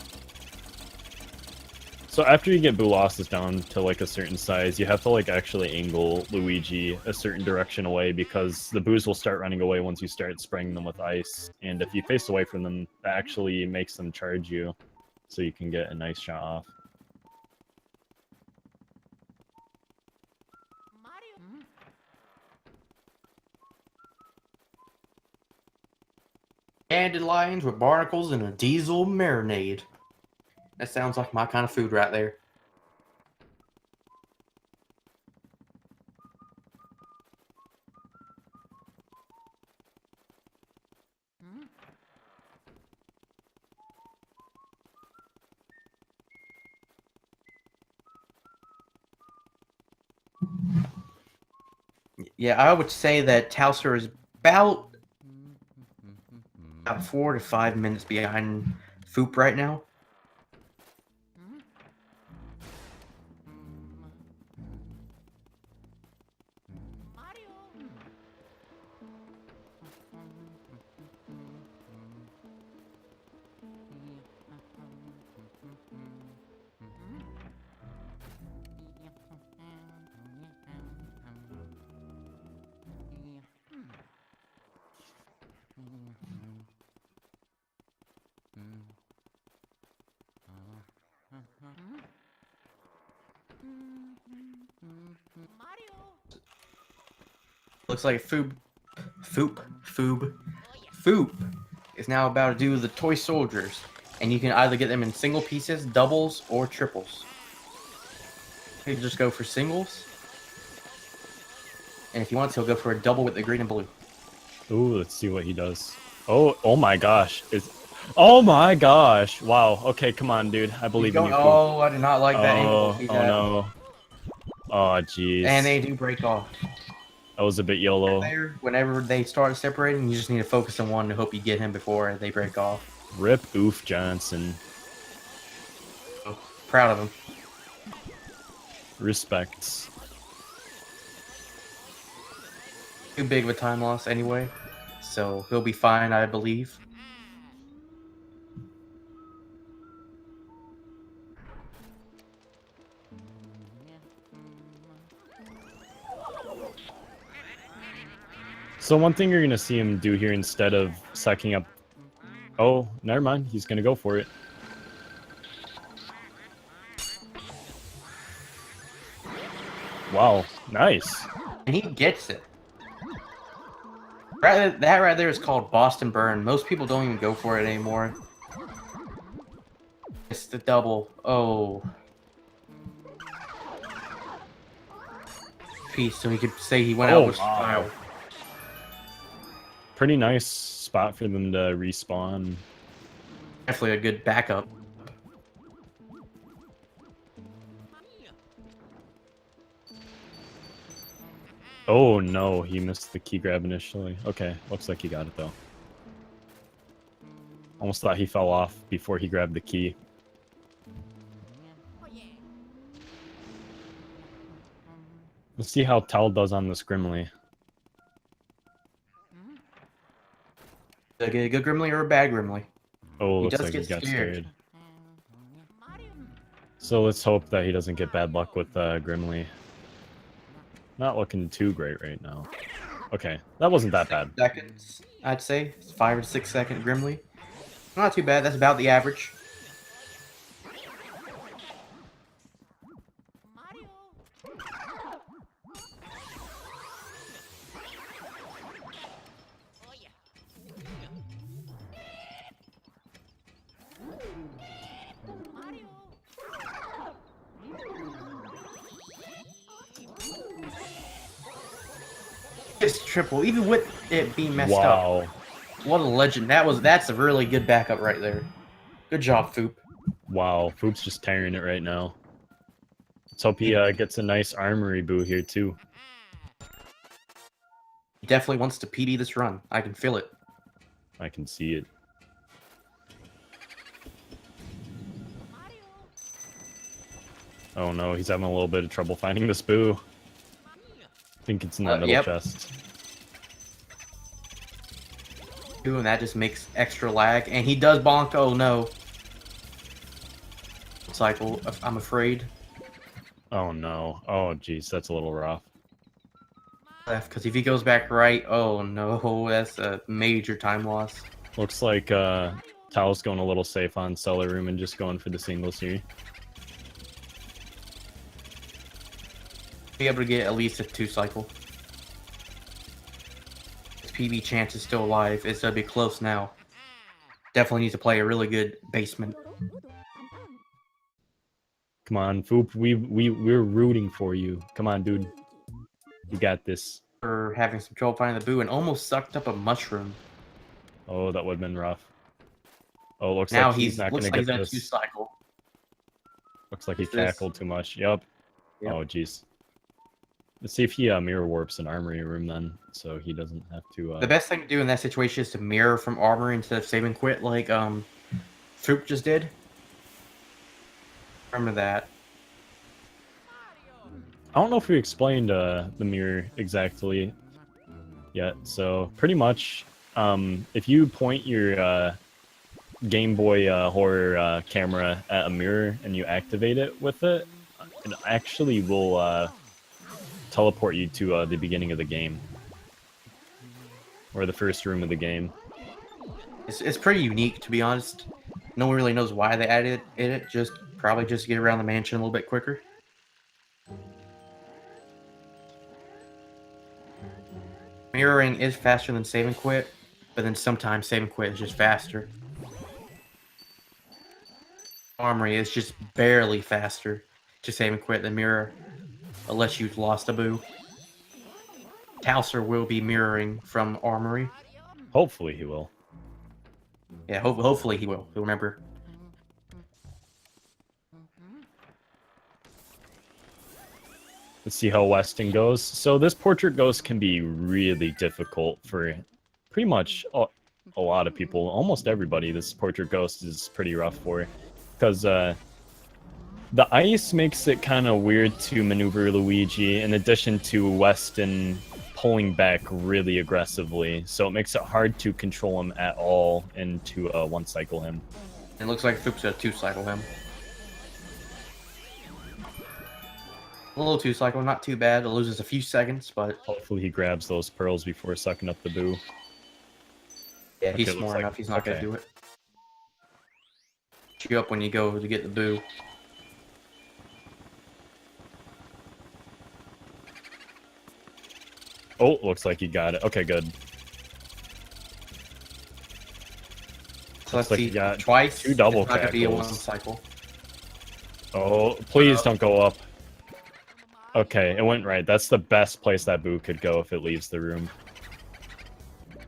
So after you get Bulasas down to like a certain size, you have to like actually angle Luigi a certain direction away because the boos will start running away once you start spraying them with ice. And if you face away from them, that actually makes them charge you so you can get a nice shot off. Dandelions with barnacles and a diesel marinade. That sounds like my kind of food right there. Yeah, I would say that Talcerase is about 4 to 5 minutes behind Foop right now. Looks like Foop is now about to do the toy soldiers, and you can either get them in single pieces, doubles, or triples. You can just go for singles, and if you want to, he'll go for a double with the green and blue. Ooh, let's see what he does. Oh my gosh! Oh my gosh! Wow. Okay, come on, dude. I believe in you. Oh, I did not like that angle. Oh no. Oh jeez. And they do break off. That was a bit YOLO. Whenever they start separating, you just need to focus on one to hope you get him before they break off. Rip FoopJohnson. Oh, proud of him. Respects. Too big of a time loss anyway, so he'll be fine, I believe. So one thing you're going to see him do here instead of sucking up... Oh, never mind. He's going to go for it. Wow. Nice. And he gets it. That right there is called Boston Burn. Most people don't even go for it anymore. It's the double. Oh. Piece, so he could say he went out with style. Pretty nice spot for them to respawn. Definitely a good backup. Oh no, he missed the key grab initially. Okay, looks like he got it though. Almost thought he fell off before he grabbed the key. Let's see how Tal does on this Grimly. Did I get a good Grimly or a bad Grimly? Oh, He looks does like he get got scared. scared. So let's hope that he doesn't get bad luck with Grimly. Not looking too great right now. Okay, that wasn't that bad. Seconds, I'd say. 5 or 6 second Grimly. Not too bad. That's about the average. It's triple, even with it being messed up. What a legend. That's a really good backup right there. Good job, Foop. Wow, Foop's just tearing it right now. Let's hope he gets a nice armory boo here too. He definitely wants to PD this run. I can feel it. I can see it. Oh no, he's having a little bit of trouble finding this boo. I think it's in that middle chest. And that just makes extra lag. And he does bonk. Oh no. Cycle, I'm afraid. Oh no. Oh jeez, that's a little rough. Left, because if he goes back right, oh no, that's a major time loss. Looks like Tao's going a little safe on Cellar Room and just going for the singles here. Be able to get at least a 2 cycle. His PB chance is still alive. It's gonna be close now. Definitely needs to play a really good basement. Come on, Foop. We're rooting for you. Come on, dude. You got this. For having some trouble finding the boo and almost sucked up a mushroom. Oh, that would have been rough. Oh, looks now like he's not going to get this. 2 cycle. Looks like he cackled too much. Yep. Oh, jeez. Let's see if he mirror warps an armory room then, so he doesn't have to... The best thing to do in that situation is to mirror from armor instead of save and quit like Foop just did. Remember that. I don't know if we explained the mirror exactly yet, so pretty much if you point your Game Boy horror camera at a mirror and you activate it with it, it actually will teleport you to the beginning of the game. Or the first room of the game. It's pretty unique, to be honest. No one really knows why they added it. Probably just to get around the mansion a little bit quicker. Mirroring is faster than save and quit, but then sometimes save and quit is just faster. Armory is just barely faster to save and quit than mirror, unless you've lost a boo. Talcer will be mirroring from Armory. Hopefully he will. Yeah, hopefully he will. He'll remember. Let's see how Weston goes. So this Portrait Ghost can be really difficult for pretty much a lot of people. Almost everybody this Portrait Ghost is pretty rough for. Because the ice makes it kind of weird to maneuver Luigi, in addition to Weston pulling back really aggressively. So it makes it hard to control him at all and to one-cycle him. It looks like Foop's gonna 2-cycle him. A little 2-cycle, not too bad. It loses a few seconds, but... Hopefully he grabs those pearls before sucking up the boo. Yeah, he's smart enough. He's not gonna do it. Shoot you up when you go to get the boo. Oh, looks like he got it. Okay, good. So let's like see. he got Twice. 2 double it's not gonna be a cackles. 1-cycle. Oh, please don't go up. Okay, it went right. That's the best place that boo could go if it leaves the room.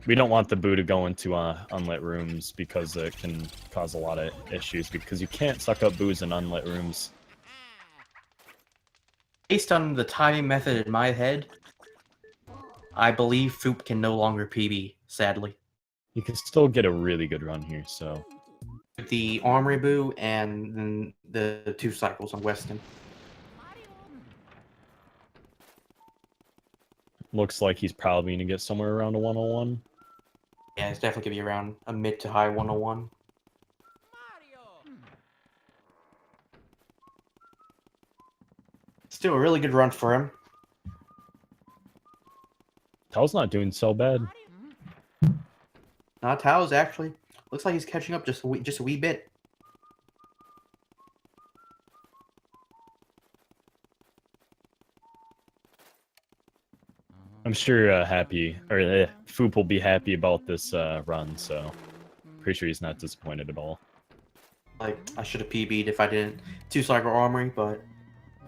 We don't want the boo to go into unlit rooms because it can cause a lot of issues, because you can't suck up boos in unlit rooms. Based on the timing method in my head, I believe Foop can no longer PB, sadly. You can still get a really good run here, so... The Armory Boo and then the 2 cycles on Weston. Looks like he's probably going to get somewhere around a 101. Yeah, it's definitely going to be around a mid to high 101. Still a really good run for him. Tal's not doing so bad. Tao's actually looks like he's catching up just a wee bit. I'm sure Foop will be happy about this run, so pretty sure he's not disappointed at all. Like, I should have PB'd if I didn't 2-cycle Armory, but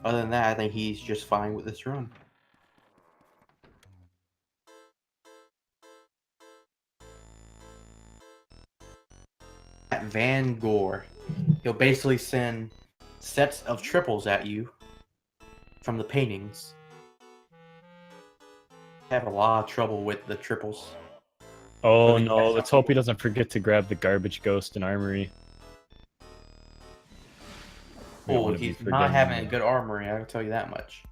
other than that, I think he's just fine with this run. At Van Gore, he'll basically send sets of triples at you from the paintings. I have a lot of trouble with the triples. Oh no, let's hope he doesn't forget to grab the garbage ghost and armory. Oh, he's not having a good armory, I can tell you that much.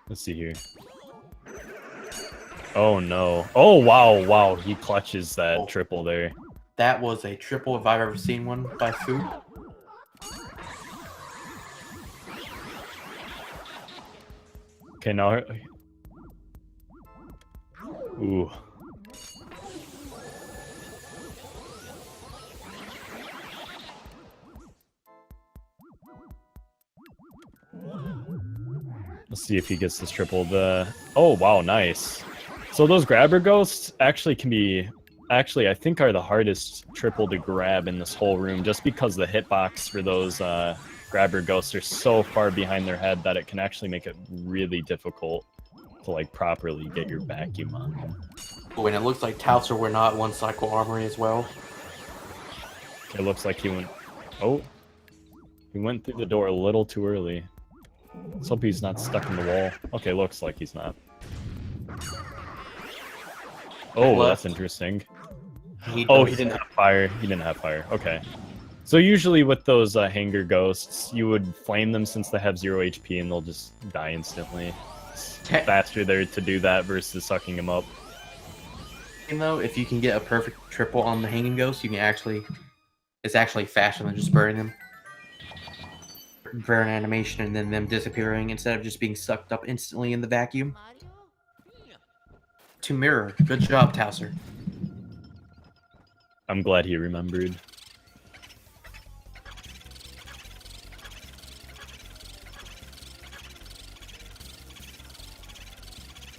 Let's see here. Oh no. Oh wow, he clutches that triple there. That was a triple if I've ever seen one by Foop. Okay, now... Ooh. Let's see if he gets this triple. Oh, wow, nice. So those grabber ghosts actually can be... Actually, I think are the hardest triple to grab in this whole room, just because the hitbox for those grabber ghosts are so far behind their head that it can actually make it really difficult to like properly get your vacuum on them. Oh, and it looks like Talcer were not 1-cycle armory as well. It looks like he went... Oh. He went through the door a little too early. Let's hope he's not stuck in the wall. Okay, looks like he's not. Oh, that's interesting. He didn't have fire. He didn't have fire. Okay. So usually with those hanger ghosts, you would flame them since they have 0 HP and they'll just die instantly. It's faster there to do that versus sucking them up. You know, if you can get a perfect triple on the hanging ghost, you can actually... It's actually faster than just burning them. Burn animation and then them disappearing instead of just being sucked up instantly in the vacuum. To mirror. Good job, Talcer. I'm glad he remembered.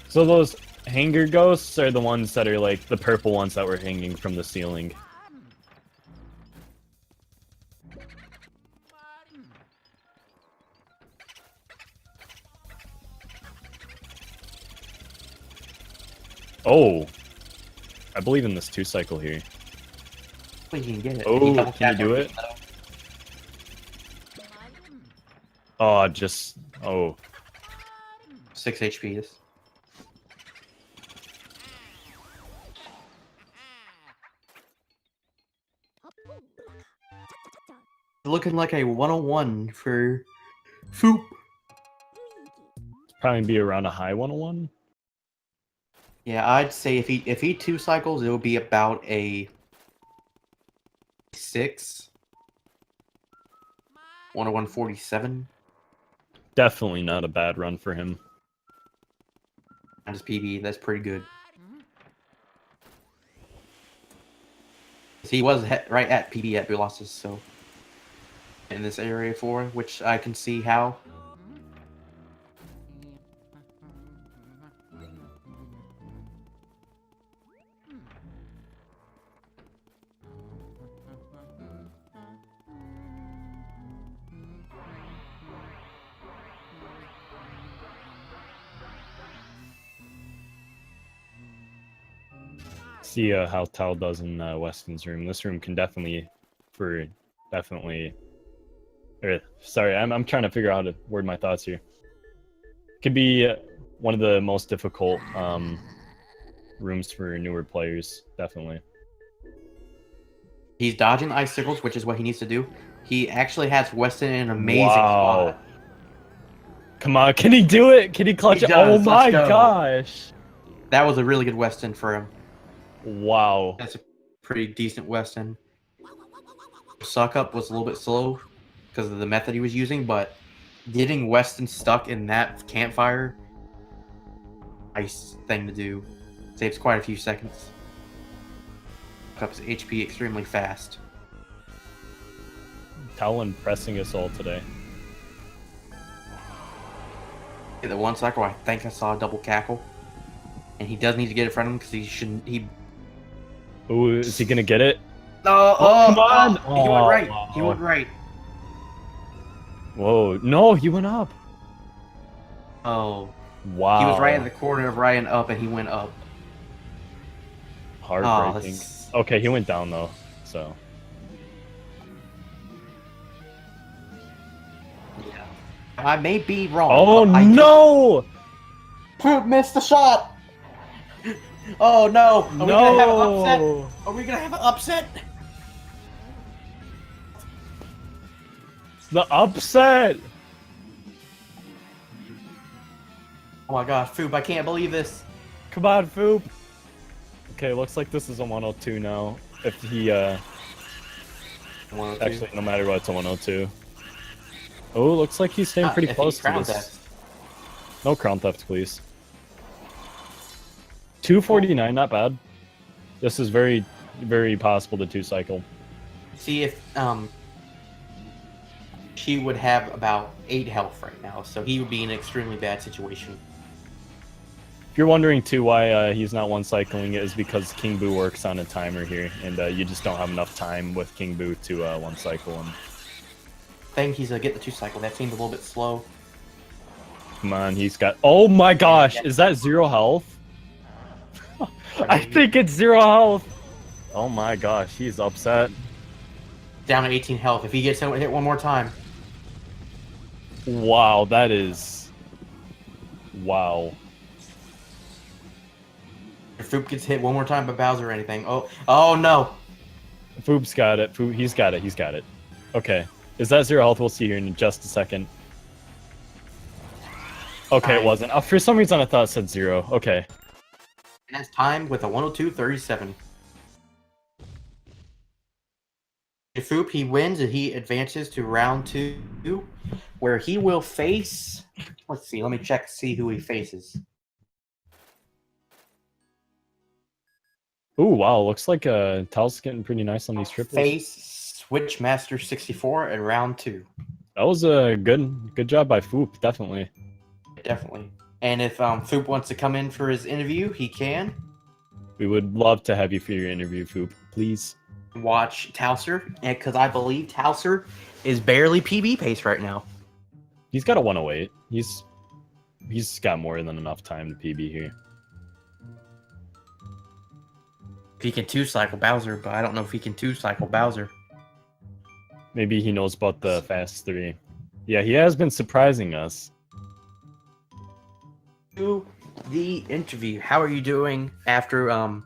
So those hanger ghosts are the ones that are like the purple ones that were hanging from the ceiling. Oh, I believe in this 2-cycle here. Well, you can get it. Oh, can you do it? Oh, just... Oh. 6 HP. Looking like a 101 for Foop. Probably be around a high 101. Yeah, I'd say if he 2-cycles, it would be about a 6. 101.47. Definitely not a bad run for him. Minus PB, that's pretty good. He was right at PB at Colossus, so in this area 4, which I can see how. See how Tal does in Weston's room. This room can definitely, sorry, I'm trying to figure out how to word my thoughts here. Could be one of the most difficult rooms for newer players, definitely. He's dodging the icicles, which is what he needs to do. He actually has Weston in an amazing Wow. spot. Come on, can he do it? Can he clutch it? Oh does. my Let's go. gosh. That was a really good Weston for him. Wow. That's a pretty decent Weston. Suck up was a little bit slow because of the method he was using, but getting Weston stuck in that campfire, nice thing to do. Saves quite a few seconds. Up his HP extremely fast. Talon pressing us all today. In the one cycle, I think I saw a double cackle. And he does need to get in front of him because he shouldn't. Ooh, is he gonna get it? No, come on! He went right. He went right. Whoa, no, he went up. Oh. Wow. He was right in the corner of right and up, and he went up. Heartbreaking. Okay, he went down though, so. Yeah. I may be wrong. Oh no! Poop missed the shot! Oh no! Are we gonna have an upset? Are we gonna have an upset? The upset! Oh my gosh, Foop, I can't believe this. Come on, Foop. Okay, looks like this is a 102 now. If he, 102. actually, no matter what, it's a 102. Oh, looks like he's staying pretty close to this. No crown theft, please. 249, not bad. This is very, very possible to 2-cycle. See if, he would have about 8 health right now, so he would be in an extremely bad situation. If you're wondering too why he's not 1-cycling it is because King Boo works on a timer here, and you just don't have enough time with King Boo to 1-cycle him. I think he's gonna get the 2-cycle. That seemed a little bit slow. Come on, he's got. Oh my gosh, is that 0 health? I think it's 0 health. Oh my gosh, he's upset. Down to 18 health. If he gets hit one more time. Wow, that is. Wow. If Foop gets hit one more time by Bowser or anything. Oh no. Foop's got it. He's got it. He's got it. Okay. Is that 0 health? We'll see here in just a second. Okay, it wasn't. For some reason, I thought it said 0. Okay. And that's timed with a 102.37. If Foop, he wins and he advances to round 2, where he will face. Let's see. Let me check to see who he faces. Ooh, wow. Looks like Tal's getting pretty nice on these triples. Face Switchmaster 64 in round 2. That was a good job by Foop, definitely. Definitely. And if Foop wants to come in for his interview, he can. We would love to have you for your interview, Foop. Please. Watch Talcer, because I believe Talcer is barely PB pace right now. He's got a 108. He's got more than enough time to PB here. If he can 2-cycle Bowser, but I don't know if he can 2-cycle Bowser. Maybe he knows about the fast 3. Yeah, he has been surprising us. To the interview. How are you doing after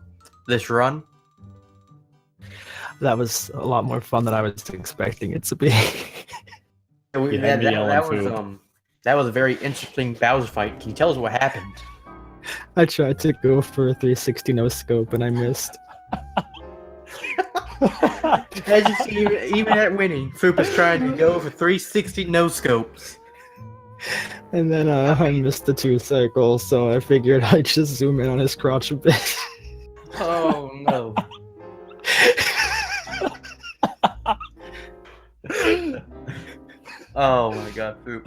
this run? That was a lot more fun than I was expecting it to be. That was a very interesting Bowser fight. Can you tell us what happened? I tried to go for a 360 no scope and I missed. As you see, even at winning, Foop is trying to go for 360 no scopes. And then I missed the 2-cycle, so I figured I'd just zoom in on his crotch a bit. Oh no. Oh my god, Foop.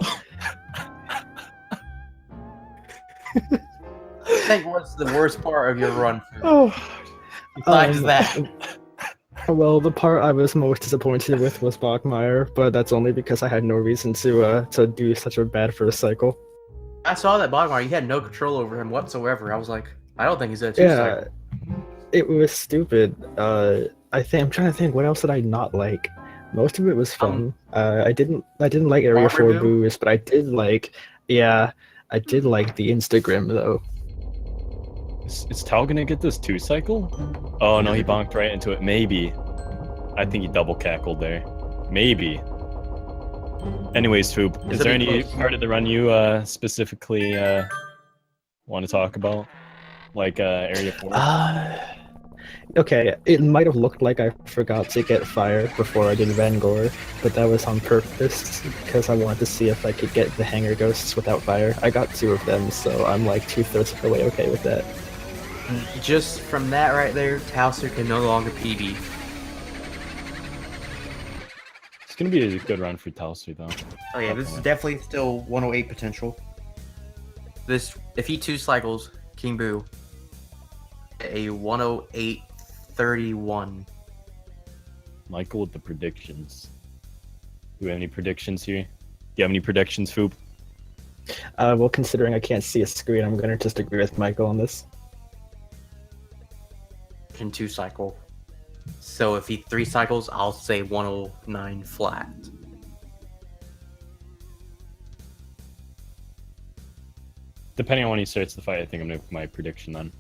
I think what's the worst part of your run, Foop? Oh, Besides that. Well, the part I was most disappointed with was Bachmeyer, but that's only because I had no reason to do such a bad first cycle. I saw that Bogmar, you had no control over him whatsoever. I was like, I don't think he's a 2-cycle. Yeah, it was stupid. I'm trying to think, what else did I not like? Most of it was fun. I didn't like Area 4 Boost, but I did like the Instagram though. Is Tao gonna get this 2-cycle? Oh no, he bonked right into it. Maybe. I think he double cackled there. Maybe. Anyways, Foop, is there any part of the run you specifically want to talk about? Like Area 4? Okay, it might have looked like I forgot to get fire before I did Vangor, but that was on purpose because I wanted to see if I could get the hanger ghosts without fire. I got 2 of them, so I'm like 2/3 of the way okay with that. Just from that right there, Talcer can no longer PB. It's gonna be a good run for Talcer though. Oh yeah, this is definitely still 108 potential. This, if he 2 cycles King Boo, a 108.31. Michael with the predictions. Do we have any predictions here? Do you have any predictions, Foop? Well, considering I can't see a screen, I'm gonna just agree with Michael on this. Can 2 cycle. So if he 3 cycles, I'll say 109 flat. Depending on when he starts the fight, I think I'm gonna make my prediction then.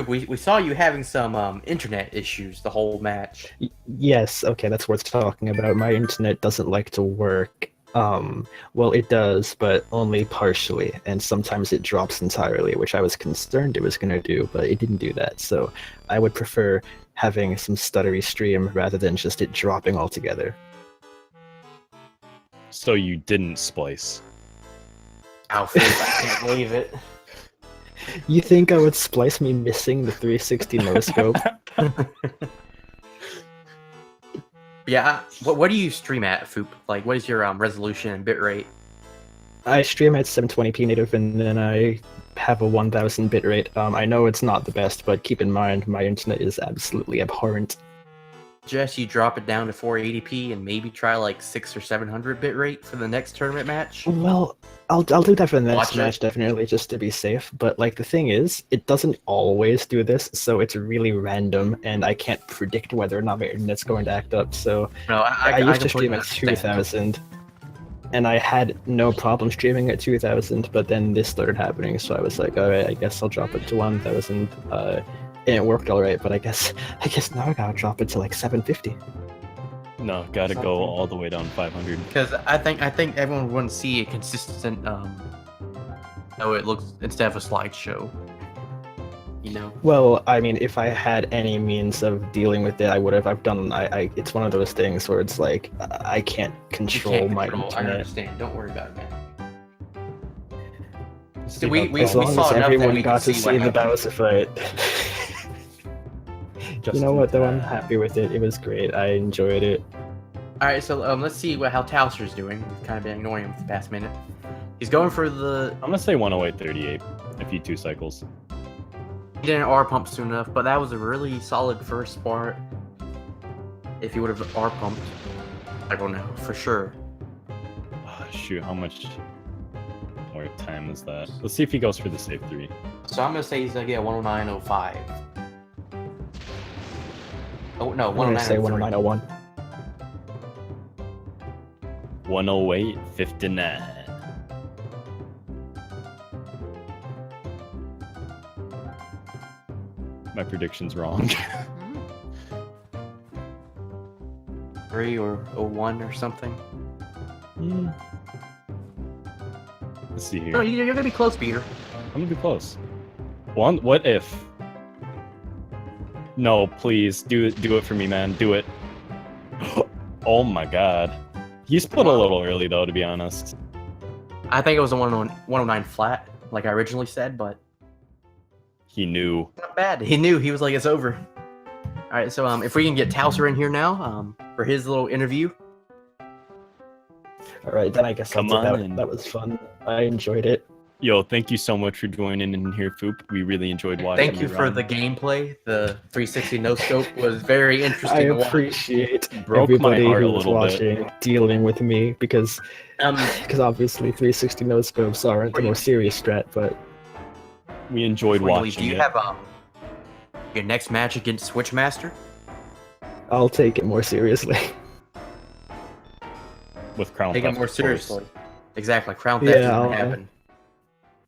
We saw you having some internet issues the whole match. Yes, okay, that's worth talking about. My internet doesn't like to work. Well, it does, but only partially, and sometimes it drops entirely, which I was concerned it was going to do, but it didn't do that. So I would prefer having some stuttery stream rather than just it dropping altogether. So you didn't splice. Alfred, I can't believe it. You think I would splice me missing the 360 no scope? Yeah, what do you stream at, Foop? Like, what is your resolution and bitrate? I stream at 720p native, and then I have a 1000 bitrate. I know it's not the best, but keep in mind my internet is absolutely abhorrent. Suggest you drop it down to 480p and maybe try like 600 or 700 bitrate for the next tournament match. Well, I'll do that for the next Watch match, it. definitely, just to be safe. But like the thing is, it doesn't always do this, so it's really random, and I can't predict whether or not my internet's going to act up. So No, I used to stream completely at understand. 2000, and I had no problem streaming at 2000. But then this started happening, so I was like, all right, I guess I'll drop it to 1000. And it worked all right, but I guess now I gotta drop it to like 750. No, gotta go all the way down 500. Because I think everyone would want to see a consistent how it looks instead of a slideshow. You know. Well, I mean, if I had any means of dealing with it, I would have. I've done. It's one of those things where it's like I can't control my I internet. understand. Don't worry about it, man. See we how As saw long as enough that everyone we got could to see what see the happened. Bowser fight. You know what, though? I'm happy with it. It was great. I enjoyed it. All right, so let's see how Talcer's doing. We've kind of been ignoring him for the past minute. He's going for the. I'm gonna say 108.38 if you 2 cycles. He didn't R pump soon enough, but that was a really solid first part. If he would have R pumped, I don't know for sure. Oh, shoot, how much more time is that? Let's see if he goes for the save 3. So I'm gonna say he's gonna get 109.05. Oh no, I'm gonna say 109.03. 109.01. 108.59. My prediction's wrong. 3 or 01 or something. Let's see here. No, you're gonna be close, Peter. I'm gonna be close. What if? No, please do it for me, man. Do it. Oh my god. You split a little early though, to be honest. I think it was a 109 flat, like I originally said, but He knew. not bad. He knew. He was like, it's over. All right, so if we can get Talcer in here now, for his little interview. All right, then I guess Come I'll do on. that was fun. I enjoyed it. Yo, thank you so much for joining in here, Foop. We really enjoyed watching. Thank you for the gameplay. The 360 no scope was very I interesting to watch. appreciate Broke my everybody heart a who was little bit. watching dealing with me because obviously 360 no scopes aren't the most serious strat, but We enjoyed Before you leave, watching do you it. have your next match against Switchmaster? I'll take it more seriously. With Crown Take Theft, it more of course. seriously. Exactly. Crown Theft is Yeah, gonna I'll- happen.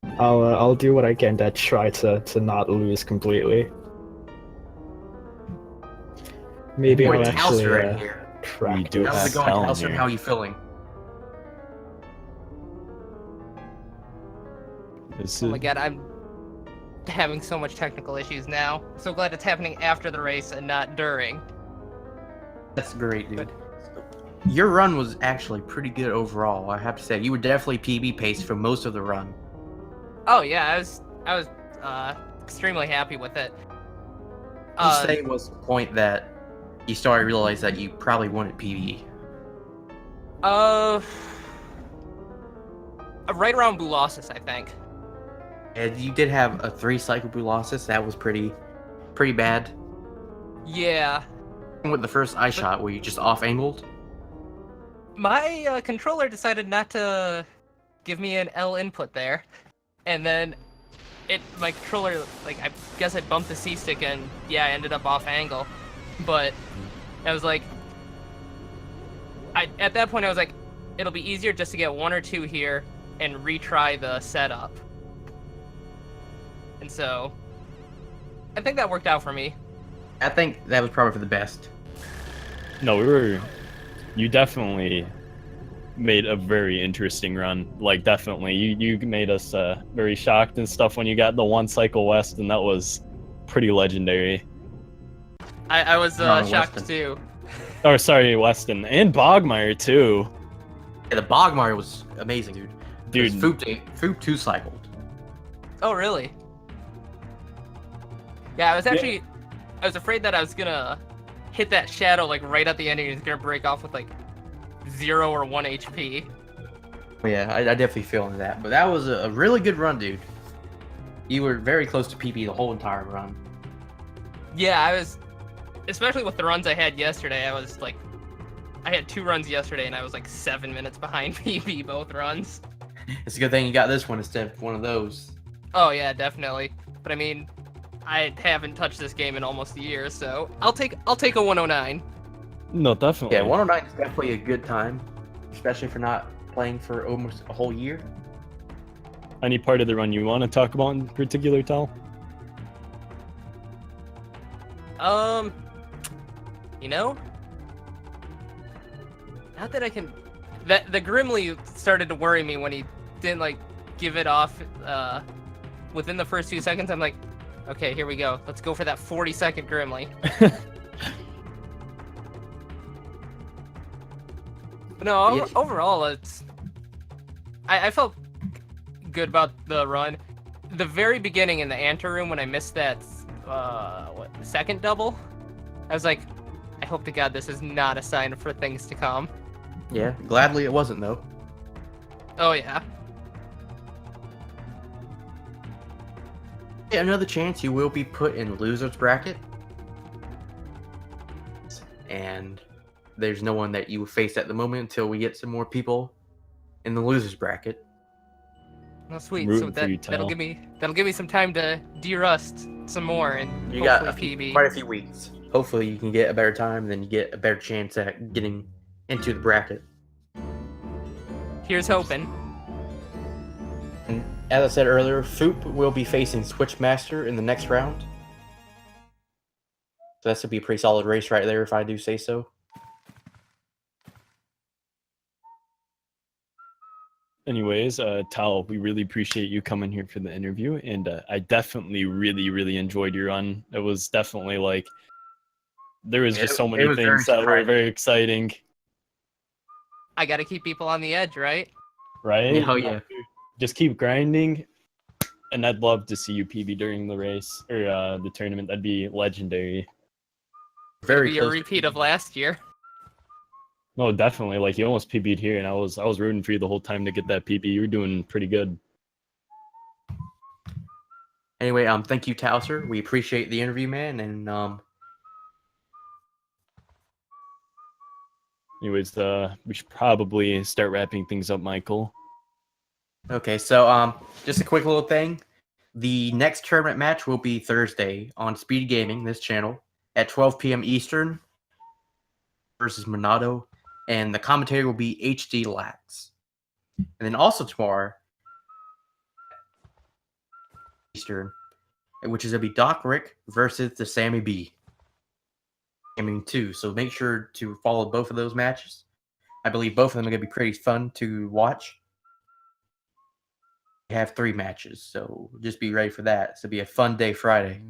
I'll do what I can to try to not lose completely. Maybe Boy, I'll Talcer actually right here. We do practice. How's it have going, Tal Talcer? here. How are you feeling? This Oh my is- god, I'm having so much technical issues now. So glad it's happening after the race and not during. That's great, dude. Your run was actually pretty good overall, I have to say. You were definitely PB pace for most of the run. Oh yeah, I was extremely happy with it. What would you say was the point that you started to realize that you probably wanted PB? Right around Bulosis, I think. And you did have a 3-cycle Bulosis. That was pretty bad. Yeah. With the first eye shot, were you just off-angled? My controller decided not to give me an L input there, and then my controller, like, I guess I bumped the C stick and yeah, I ended up off angle, but I was like, at that point I was like, it'll be easier just to get 1 or 2 here and retry the setup, and so I think that worked out for me. I think that was probably for the best. No, you definitely made a very interesting run. Like, definitely. You made us very shocked and stuff when you got the 1 cycle west, and that was pretty legendary. I was No, shocked Weston. too. Oh, sorry, Weston. And Bogmeyer, too. Yeah, the Bogmire was amazing, dude. Dude. Foop 2-cycled. Oh, really? Yeah, I was afraid that I was gonna hit that shadow like right at the end and he was gonna break off with like 0 or 1 HP. Yeah, I definitely feel in that. But that was a really good run, dude. You were very close to PB the whole entire run. Yeah, I was, especially with the runs I had yesterday, I had 2 runs yesterday and I was like 7 minutes behind PB both runs. It's a good thing you got this one instead of one of those. Oh yeah, definitely. But I mean, I haven't touched this game in almost a year, so I'll take a 109. No, definitely. Yeah, 109 is definitely a good time, especially for not playing for almost a whole year. Any part of the run you want to talk about in particular, Tal? You know, not that I can. That the Grimly started to worry me when he didn't like give it off within the first 2 seconds. I'm like, okay, here we go. Let's go for that 40-second Grimly. But no, overall, I felt good about the run. The very beginning in the anteroom when I missed that second double, I was like, I hope to God this is not a sign for things to come. Yeah, gladly it wasn't, though. Oh yeah. Yeah, another chance you will be put in loser's bracket. And there's no one that you face at the moment until we get some more people in the loser's bracket. Oh sweet. Rooting So for you, that'll Tal. give me some time to de-rust some more and You got hopefully PB. quite a few weeks. Hopefully you can get a better time, then you get a better chance at getting into the bracket. Here's hoping. And as I said earlier, Foop will be facing Switchmaster in the next round. So that's gonna be a pretty solid race right there, if I do say so. Anyways, Tal, we really appreciate you coming here for the interview, and I definitely really enjoyed your run. It was definitely like there was just so many things that were very exciting. I gotta keep people on the edge, right? Right? Oh yeah. Just keep grinding, and I'd love to see you PB during the race or the tournament. That'd be legendary. Very Be a close to repeat of last year. No, definitely. Like, you almost PB'd here, and I was rooting for you the whole time to get that PB. You were doing pretty good. Anyway, thank you, Talcer. We appreciate the interview, man, and Anyways, we should probably start wrapping things up, Michael. okay, so just a quick little thing. The next tournament match will be Thursday on Speed Gaming, this channel, at 12 p.m. Eastern versus Monado, and the commentator will be HD Lax. And then also tomorrow, Eastern, which is going to be Doc Rick versus the Sammy B. Gaming 2. So make sure to follow both of those matches. I believe both of them are going to be pretty fun to watch. We have 3 matches, so just be ready for that. It's going to be a fun day Friday.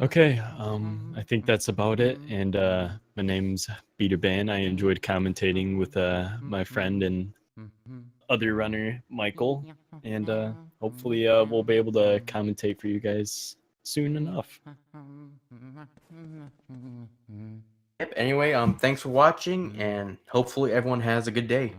Okay, I think that's about it. And my name's Peter Ban. I enjoyed commentating with my friend and other runner, Michael. And hopefully we'll be able to commentate for you guys soon enough. Yep, anyway, thanks for watching, and hopefully everyone has a good day.